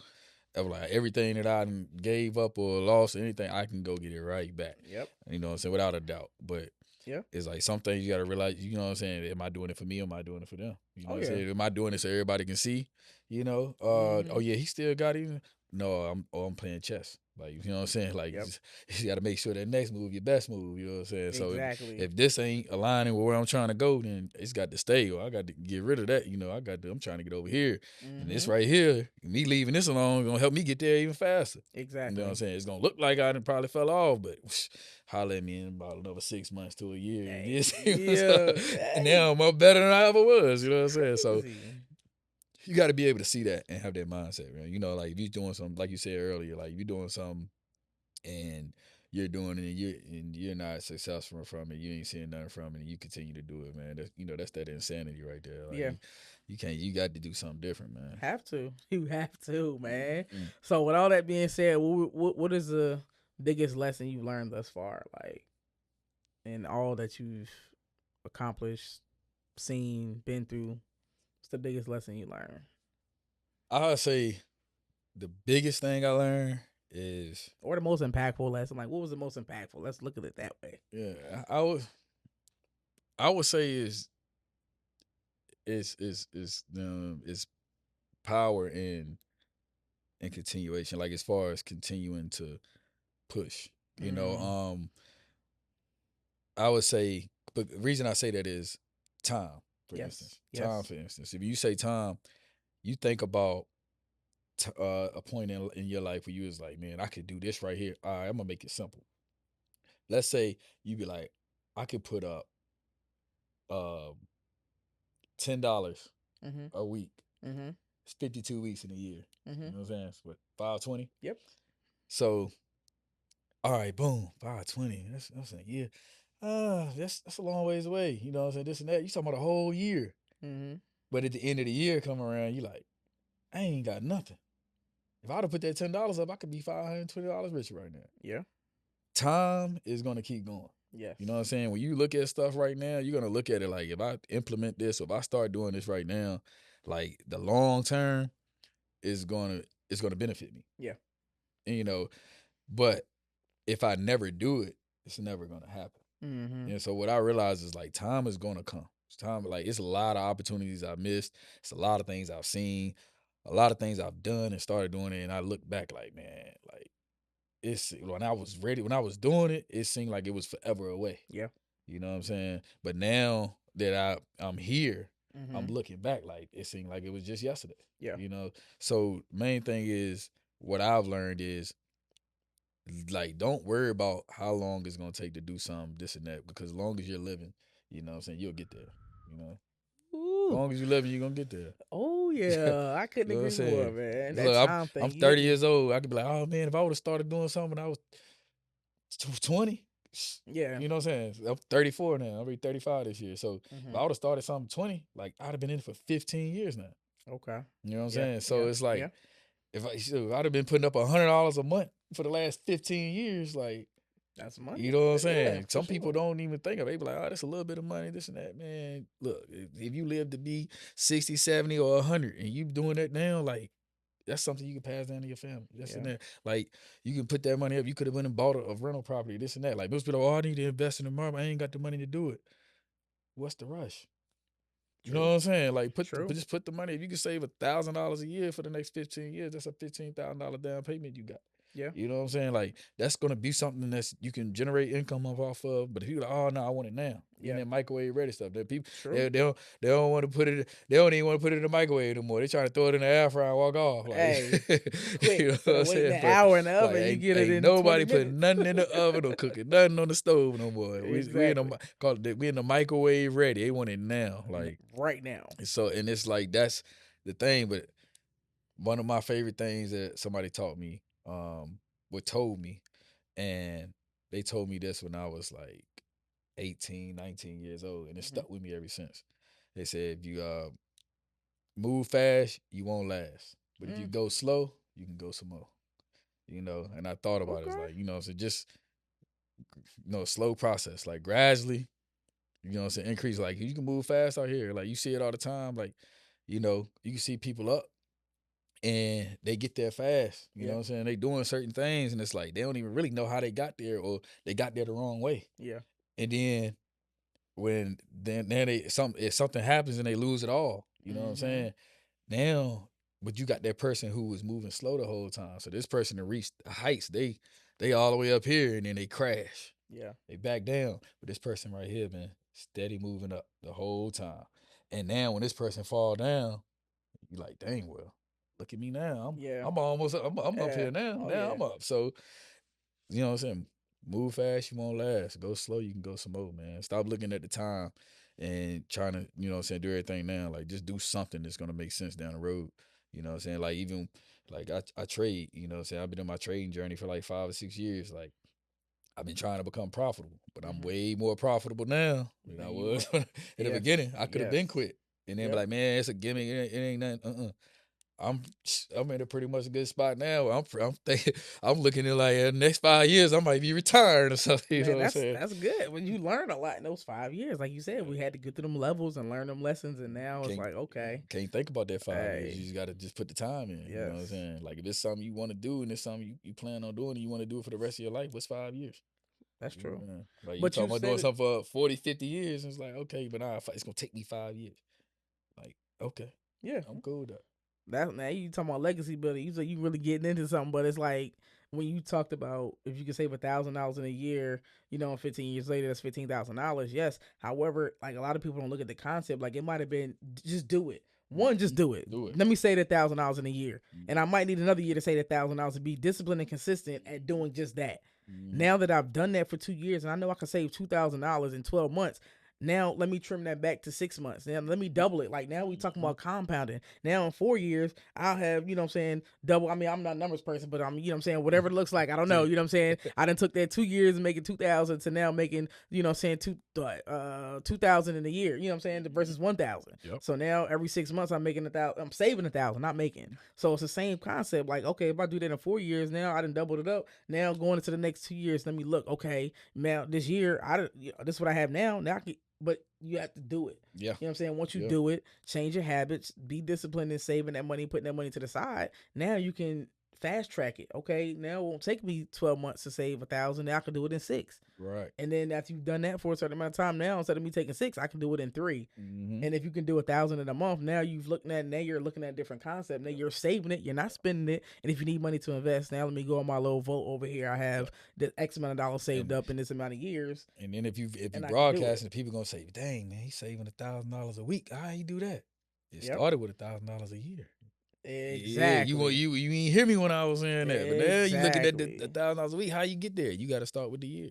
like everything that I done gave up or lost or anything, I can go get it right back. Yep. You know what I'm saying? Without a doubt. But Yeah. it's like some things you gotta realize, you know what I'm saying? Am I doing it for me or am I doing it for them? You know Oh what I'm yeah. saying? Am I doing it so everybody can see? Oh Mhm. yeah, he still got it. No, I'm playing chess. Like, you know what I'm saying? Like, Yep. you got to make sure that next move, your best move, you know what I'm saying? So Exactly. if this ain't aligning with where I'm trying to go, then it's got to stay, or I got to get rid of that. You know, I'm trying to get over here. And this right here, me leaving this alone is going to help me get there even faster. Exactly. You know what I'm saying? It's going to look like I done probably fell off, but holler at me in about another 6 months to a year. Hey, And now I'm up better than I ever was, you know what I'm saying? So Crazy. you got to be able to see that and have that mindset, man. You know, like if you're doing something, like you said earlier, like if you're doing something and you're doing it and you're not successful from it, you ain't seeing nothing from it, and you continue to do it, man. That's, you know, that's that insanity right there. Like, Yeah. you can't. You got to do something different, man. Have to. You have to, man. Mm. So with all that being said, what is the biggest lesson you've learned thus far, like in all that you've accomplished, seen, been through? What's the biggest lesson you learned? I'd say the biggest thing I learned is, or the most impactful lesson. Like, what was the most impactful? Let's look at it that way. yeah, I would say is power in continuation. Like as far as continuing to push, you know, I would say, but the reason I say that is time, for instance. Time, for instance. If you say time, you think about a point in your life where you was like, man, I could do this right here. All right, I'm going to make it simple. Let's say you be like, I could put up $10 a week. It's 52 weeks in a year. You know what I'm saying? It's what, 520? Yep. So, all right, boom, 520. I'm saying, yeah. That's a long ways away. You know what I'm saying? This and that. You talking about a whole year. But at the end of the year come around, you like, I ain't got nothing. If I'd have put that $10 up, I could be $520 richer right now. Yeah. Time is gonna keep going. Yes. You know what I'm saying? When you look at stuff right now, you're gonna look at it like, if I implement this, or if I start doing this right now, like the long term is gonna benefit me. Yeah. And, you know, but if I never do it, it's never gonna happen. And so what I realize is like time is gonna come. It's time, like it's a lot of opportunities I missed. It's a lot of things I've seen, a lot of things I've done and started doing it. And I look back like, man, like it's when I was ready, when I was doing it, it seemed like it was forever away. Yeah. You know what I'm saying? But now that I'm here, I'm looking back like it seemed like it was just yesterday. Yeah. You know? So main thing is what I've learned is, like, don't worry about how long it's gonna take to do something, this and that, because as long as you're living, you know what I'm saying, you'll get there. You know? Ooh. As long as you're living, you're gonna get there. Oh yeah. I couldn't You know what I'm agree more, saying? man. That Look, time thing. I'm 30 years old. I could be like, oh man, if I would have started doing something when I was 20, Yeah. you know what I'm saying? I'm 34 now. I'll be 35 this year. So if I would have started something 20, like I'd have been in it for 15 years now. Okay. You know what I'm saying? So Yeah. it's like, Yeah. if I'd have been putting up $100 a month for the last 15 years, like, That's money. you know what I'm saying? Yeah, Some people don't even think of it. They be like, oh, that's a little bit of money, this and that. Man, look, if you live to be 60, 70, or 100, and you doing that now, like, that's something you can pass down to your family. This and that. Like, you can put that money up. You could have went and bought a rental property, this and that. Like, most people are, oh, I need to invest in the market. I ain't got the money to do it. What's the rush? You know what I'm saying? Like, just put the money. If you can save $1,000 a year for the next 15 years, that's a $15,000 down payment you got. Yeah. You know what I'm saying? Like, that's gonna be something that's you can generate income off of. But if you like, oh no, I want it now. Yeah, that microwave ready stuff. That people they don't want to put it. They don't even want to put it in the microwave anymore. They trying to throw it in the air fryer and walk off. Like, hey, quick, you know what I'm saying? An hour in the oven, like, you get it in nobody 20 putting nothing in the oven or cooking nothing on the stove no more. Exactly. We in the microwave ready. They want it now, like right now. So, and it's like that's the thing. But one of my favorite things that somebody taught me, told me, and they told me this when I was like 18, 19 years old, and it stuck with me ever since. They said, if you move fast, you won't last. But if you go slow, you can go some more. You know, and I thought about it. It's like, you know, so just, you know, slow process, like gradually, you know what I'm saying, increase. Like, you can move fast out here. Like, you see it all the time. Like, you know, you can see people up and they get there fast. You know what I'm saying? They doing certain things, and it's like they don't even really know how they got there, or they got there the wrong way. Yeah. And then if something happens and they lose it all, you know what I'm saying? Now but you got that person who was moving slow the whole time. So this person that reached the heights, they all the way up here and then they crash. Yeah. They back down. But this person right here, man, steady moving up the whole time. And now when this person fall down, you like, dang, well, look at me now. I'm almost I'm up here now. I'm up. So, you know what I'm saying? Move fast, you won't last. Go slow, you can go some more, man. Stop looking at the time and trying to, you know what I'm saying, do everything now. Like, just do something that's gonna make sense down the road. You know what I'm saying? Like, even like I trade, you know what I'm saying? I've been on my trading journey for like 5 or 6 years. Like, I've been trying to become profitable, but I'm way more profitable now than I was in the beginning. I could have been quit. And then be like, man, it's a gimmick. It ain't nothing. I'm in a pretty much a good spot now. I'm thinking, I'm looking at like the next 5 years I might be retired or something. You know what I'm saying? That's good. When you learn a lot in those 5 years, like you said, we had to get through them levels and learn them lessons, and now it's like, okay, can't think about that 5 years. You just got to just put the time in. You know what I'm saying? Like if it's something you want to do and it's something you plan on doing and you want to do it for the rest of your life, what's 5 years? That's true. Like you talking about doing something for 40, 50 years, and it's like, okay, but nah, it's gonna take me 5 years. Like, okay, I'm cool with that. Now you talking about legacy building. You said you really getting into something, but it's like when you talked about if you could save $1,000 in a year, you know, 15 years later, that's $15,000. Yes. However, like a lot of people don't look at the concept. Like it might have been just do it. Just do it. Let me save $1,000 in a year, and I might need another year to save $1,000 to be disciplined and consistent at doing just that. Now that I've done that for 2 years, and I know I can save $2,000 in 12 months. Now let me trim that back to 6 months. Now let me double it. Like now we talking about compounding. Now in 4 years, I'll have, you know what I'm saying, double. I mean, I'm not a numbers person, but I'm, you know what I'm saying, whatever it looks like. I don't know. You know what I'm saying? I done took that 2 years and making 2,000 to now making, you know what I'm saying, 2,000 in a year. You know what I'm saying? Versus 1,000. Yep. So now every 6 months I'm making 1,000. I'm saving 1,000, not making. So it's the same concept. Like, okay, if I do that in 4 years, now I done doubled it up. Now going into the next 2 years, let me look. Okay, now this year, this is what I have now. Now I can. But you have to do it. Yeah. You know what I'm saying? Once you do it, change your habits, be disciplined in saving that money, putting that money to the side. Now you can fast track it. Okay, now it won't take me 12 months to save 1,000. Now I can do it in 6. Right. And then after you've done that for a certain amount of time, now instead of me taking 6, I can do it in 3. And if you can do 1,000 in a month, now you're looking at a different concept. Now you're saving it, you're not spending it. And if you need money to invest, now let me go on my little vote over here. I have the X amount of dollars saved up in this amount of years. And then if you broadcasting, people gonna say, "Dang man, he's saving $1,000 a week. How you do that?" It started with $1,000 a year. Exactly. Yeah, you ain't hear me when I was saying that. But now you looking at the $1,000 a week. How you get there? You got to start with the year.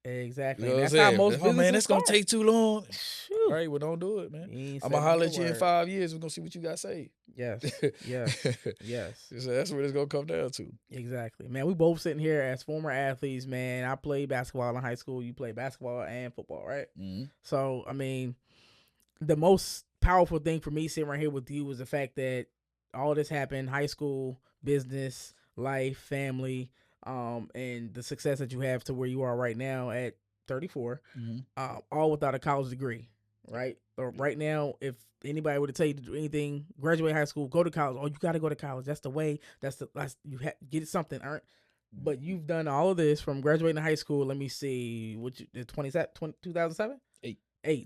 Exactly. You know that's how most businesses man, that's start. gonna take too long. All right, well, don't do it, man. I'm gonna holler at you in 5 years. We're gonna see what you got saved. Yes. So that's what it's gonna come down to. Exactly, man. We both sitting here as former athletes, man. I played basketball in high school. You played basketball and football, right? So, I mean, the most powerful thing for me sitting right here with you was the fact that all this happened: high school, business, life, family. And the success that you have to where you are right now at 34, all without a college degree, right? Or right now, if anybody were to tell you to do anything, graduate high school, go to college. Oh, you got to go to college. That's the way. Get something. All right. But you've done all of this from graduating high school. Let me see, 2007?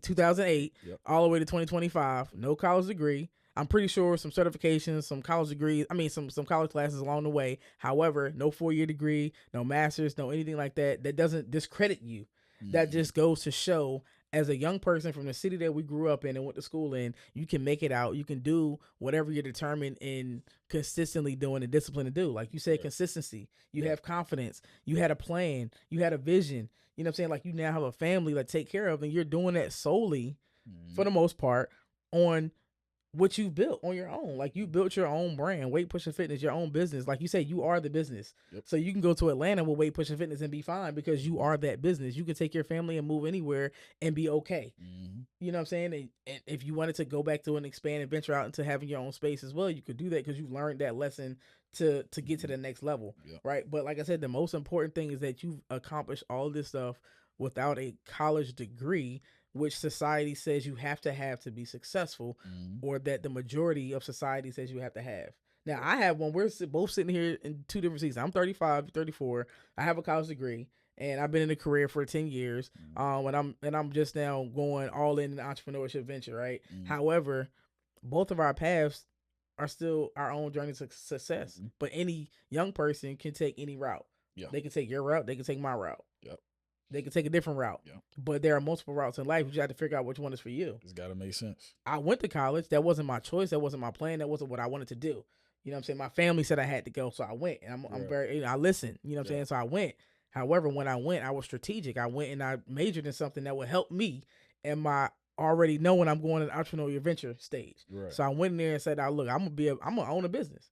2008, all the way to 2025. No college degree. I'm pretty sure some certifications, some college degrees, some college classes along the way. However, no 4-year degree, no master's, no anything like that. That doesn't discredit you. That just goes to show, as a young person from the city that we grew up in and went to school in, you can make it out. You can do whatever you're determined in consistently doing and discipline to do. Like you said, consistency. You have confidence. You had a plan. You had a vision. You know what I'm saying? Like you now have a family to take care of, and you're doing that solely, for the most part, on what you built on your own. Like you built your own brand, Weight Pushing Fitness, your own business. Like you said, you are the business. So you can go to Atlanta with Weight Pushing Fitness and be fine because you are that business. You can take your family and move anywhere and be okay. You know what I'm saying? And if you wanted to go back to and expand and venture out into having your own space as well, you could do that because you learned that lesson to get to the next level, right? But like I said, the most important thing is that you've accomplished all this stuff without a college degree, which society says you have to be successful, or that the majority of society says you have to have. Now, I have one. We're both sitting here in 2 different seasons. I'm 35, 34. I have a college degree, and I've been in a career for 10 years. And I'm just now going all in an entrepreneurship venture, right? However, both of our paths are still our own journey to success. Mm-hmm. But any young person can take any route. Yeah. They can take your route. They can take my route. Yep. They can take a different route. Yep. But there are multiple routes in life. You have to figure out which one is for you. It's got to make sense. I went to college. That wasn't my choice. That wasn't my plan. That wasn't what I wanted to do. You know what I'm saying? My family said I had to go, so I went. And I'm very, I listened. You know what I'm saying? So I went. However, when I went, I was strategic. I went and I majored in something that would help me and my already knowing I'm going to the entrepreneurial venture stage. Right. So I went in there and said, look, I'm gonna own a business.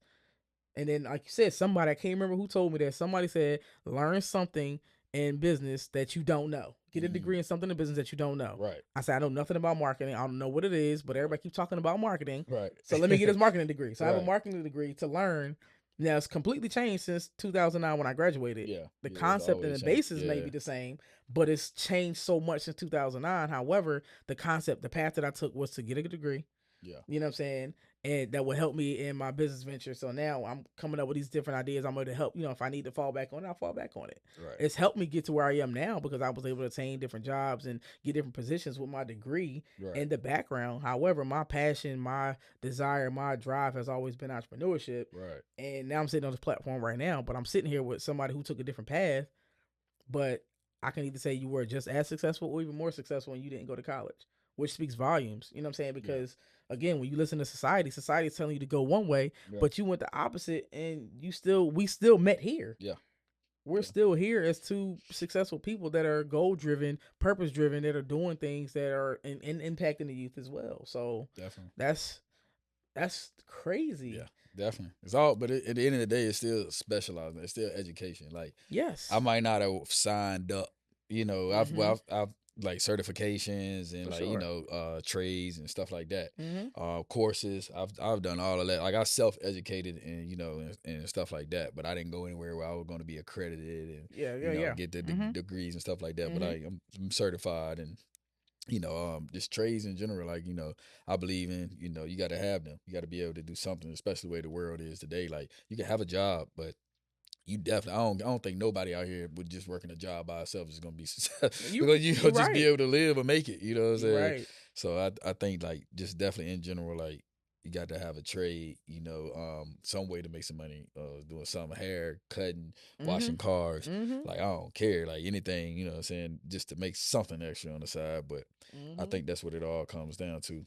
And then, like you said, somebody, I can't remember who told me that. Somebody said, learn something in business that you don't know. Get a degree in something in business that you don't know. Right. I said, I know nothing about marketing. I don't know what it is, but everybody keeps talking about marketing. Right. So let me get this marketing degree. So I have a Right. marketing degree to learn. Now, it's completely changed since 2009 when I graduated. Yeah. The Yeah, concept it's and the always basis changed. may Yeah. be the same, but it's changed so much since 2009. However, the concept, the path that I took was to get a degree. Yeah. You know what I'm saying? And that will help me in my business venture. So now I'm coming up with these different ideas. I'm going to help, if I need to fall back on it, I'll fall back on it. Right. It's helped me get to where I am now because I was able to attain different jobs and get different positions with my degree Right. and the background. However, my passion, my desire, my drive has always been entrepreneurship. Right. And now I'm sitting on this platform right now, but I'm sitting here with somebody who took a different path. But I can either say you were just as successful or even more successful when you didn't go to college, which speaks volumes. You know what I'm saying? Because again, when you listen to society is telling you to go one way, but you went the opposite, and we still met here. Yeah. We're still here as two successful people that are goal driven, purpose driven, that are doing things that are in impacting the youth as well. So Definitely. That's crazy. Yeah, definitely. It's all, but at the end of the day, it's still specializing. It's still education. Like, yes, I might not have signed up. I've like certifications and trades and stuff like that. Courses. I've done all of that. Like, I self-educated and and stuff like that. But I didn't go anywhere where I was going to be accredited and get the degrees and stuff like that. But I'm certified and just trades in general. Like, I believe in you got to have them. You got to be able to do something, especially the way the world is today. Like, you can have a job, but you definitely, I don't think nobody out here with just working a job by itself is going to be successful. Because you'll just be able to live or make it, you know what I'm saying? Right. So I think, like, just definitely in general, like, you got to have a trade, some way to make some money, doing some hair, cutting, washing cars. Like, I don't care, like, anything, you know what I'm saying, just to make something extra on the side. But I think that's what it all comes down to.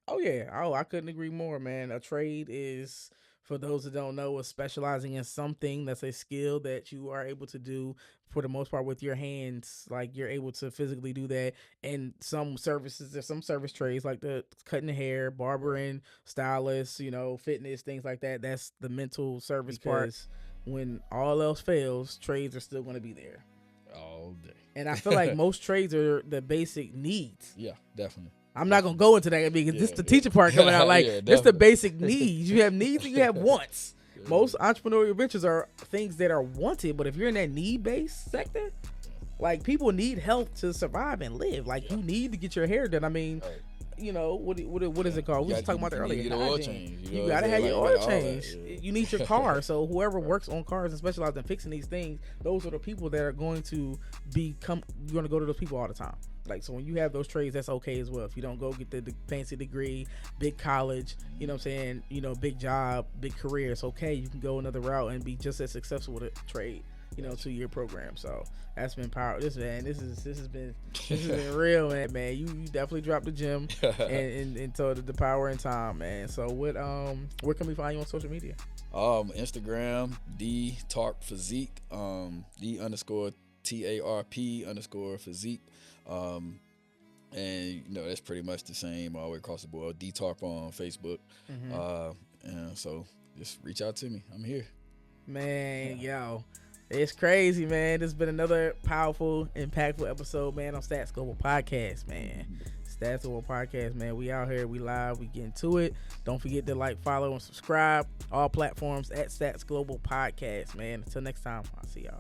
Oh, yeah. Oh, I couldn't agree more, man. A trade is, for those that don't know, is specializing in something that's a skill that you are able to do for the most part with your hands. Like, you're able to physically do that. And some services, there's some service trades like the cutting the hair, barbering, stylist, fitness, things like that. That's the mental service part. When all else fails, trades are still going to be there all day. And I feel like most trades are the basic needs. Yeah, definitely. I'm not going to go into that because this is the teacher part coming out. Like, this the basic needs. You have needs and you have wants. Most entrepreneurial ventures are things that are wanted, but if you're in that need-based sector, like, people need health to survive and live. Like, you need to get your hair done. I mean, what is it called? We was talking about that earlier. You oil change. You got to have your oil change. You need your car. So whoever works on cars and specializes in fixing these things, those are the people that are going to you're going to go to those people all the time. Like, so when you have those trades, that's okay as well. If you don't go get the fancy degree, big college, you know what I'm saying, big job, big career, it's okay. You can go another route and be just as successful with a trade, 2-year program. So that's been powerful. This has been real, man. You definitely dropped the gem and told the power and time, man. So where can we find you on social media? Instagram, D_Tarp Physique, D_TARP_physique. And that's pretty much the same all the way across the board. D_Tarp on Facebook. And so just reach out to me. I'm here. Man, yo. It's crazy, man. This has been another powerful, impactful episode, man, on Stats Global Podcast, man. Stats Global Podcast, man. We out here, we live, we getting to it. Don't forget to like, follow, and subscribe. All platforms at Stats Global Podcast, man. Until next time, I'll see y'all.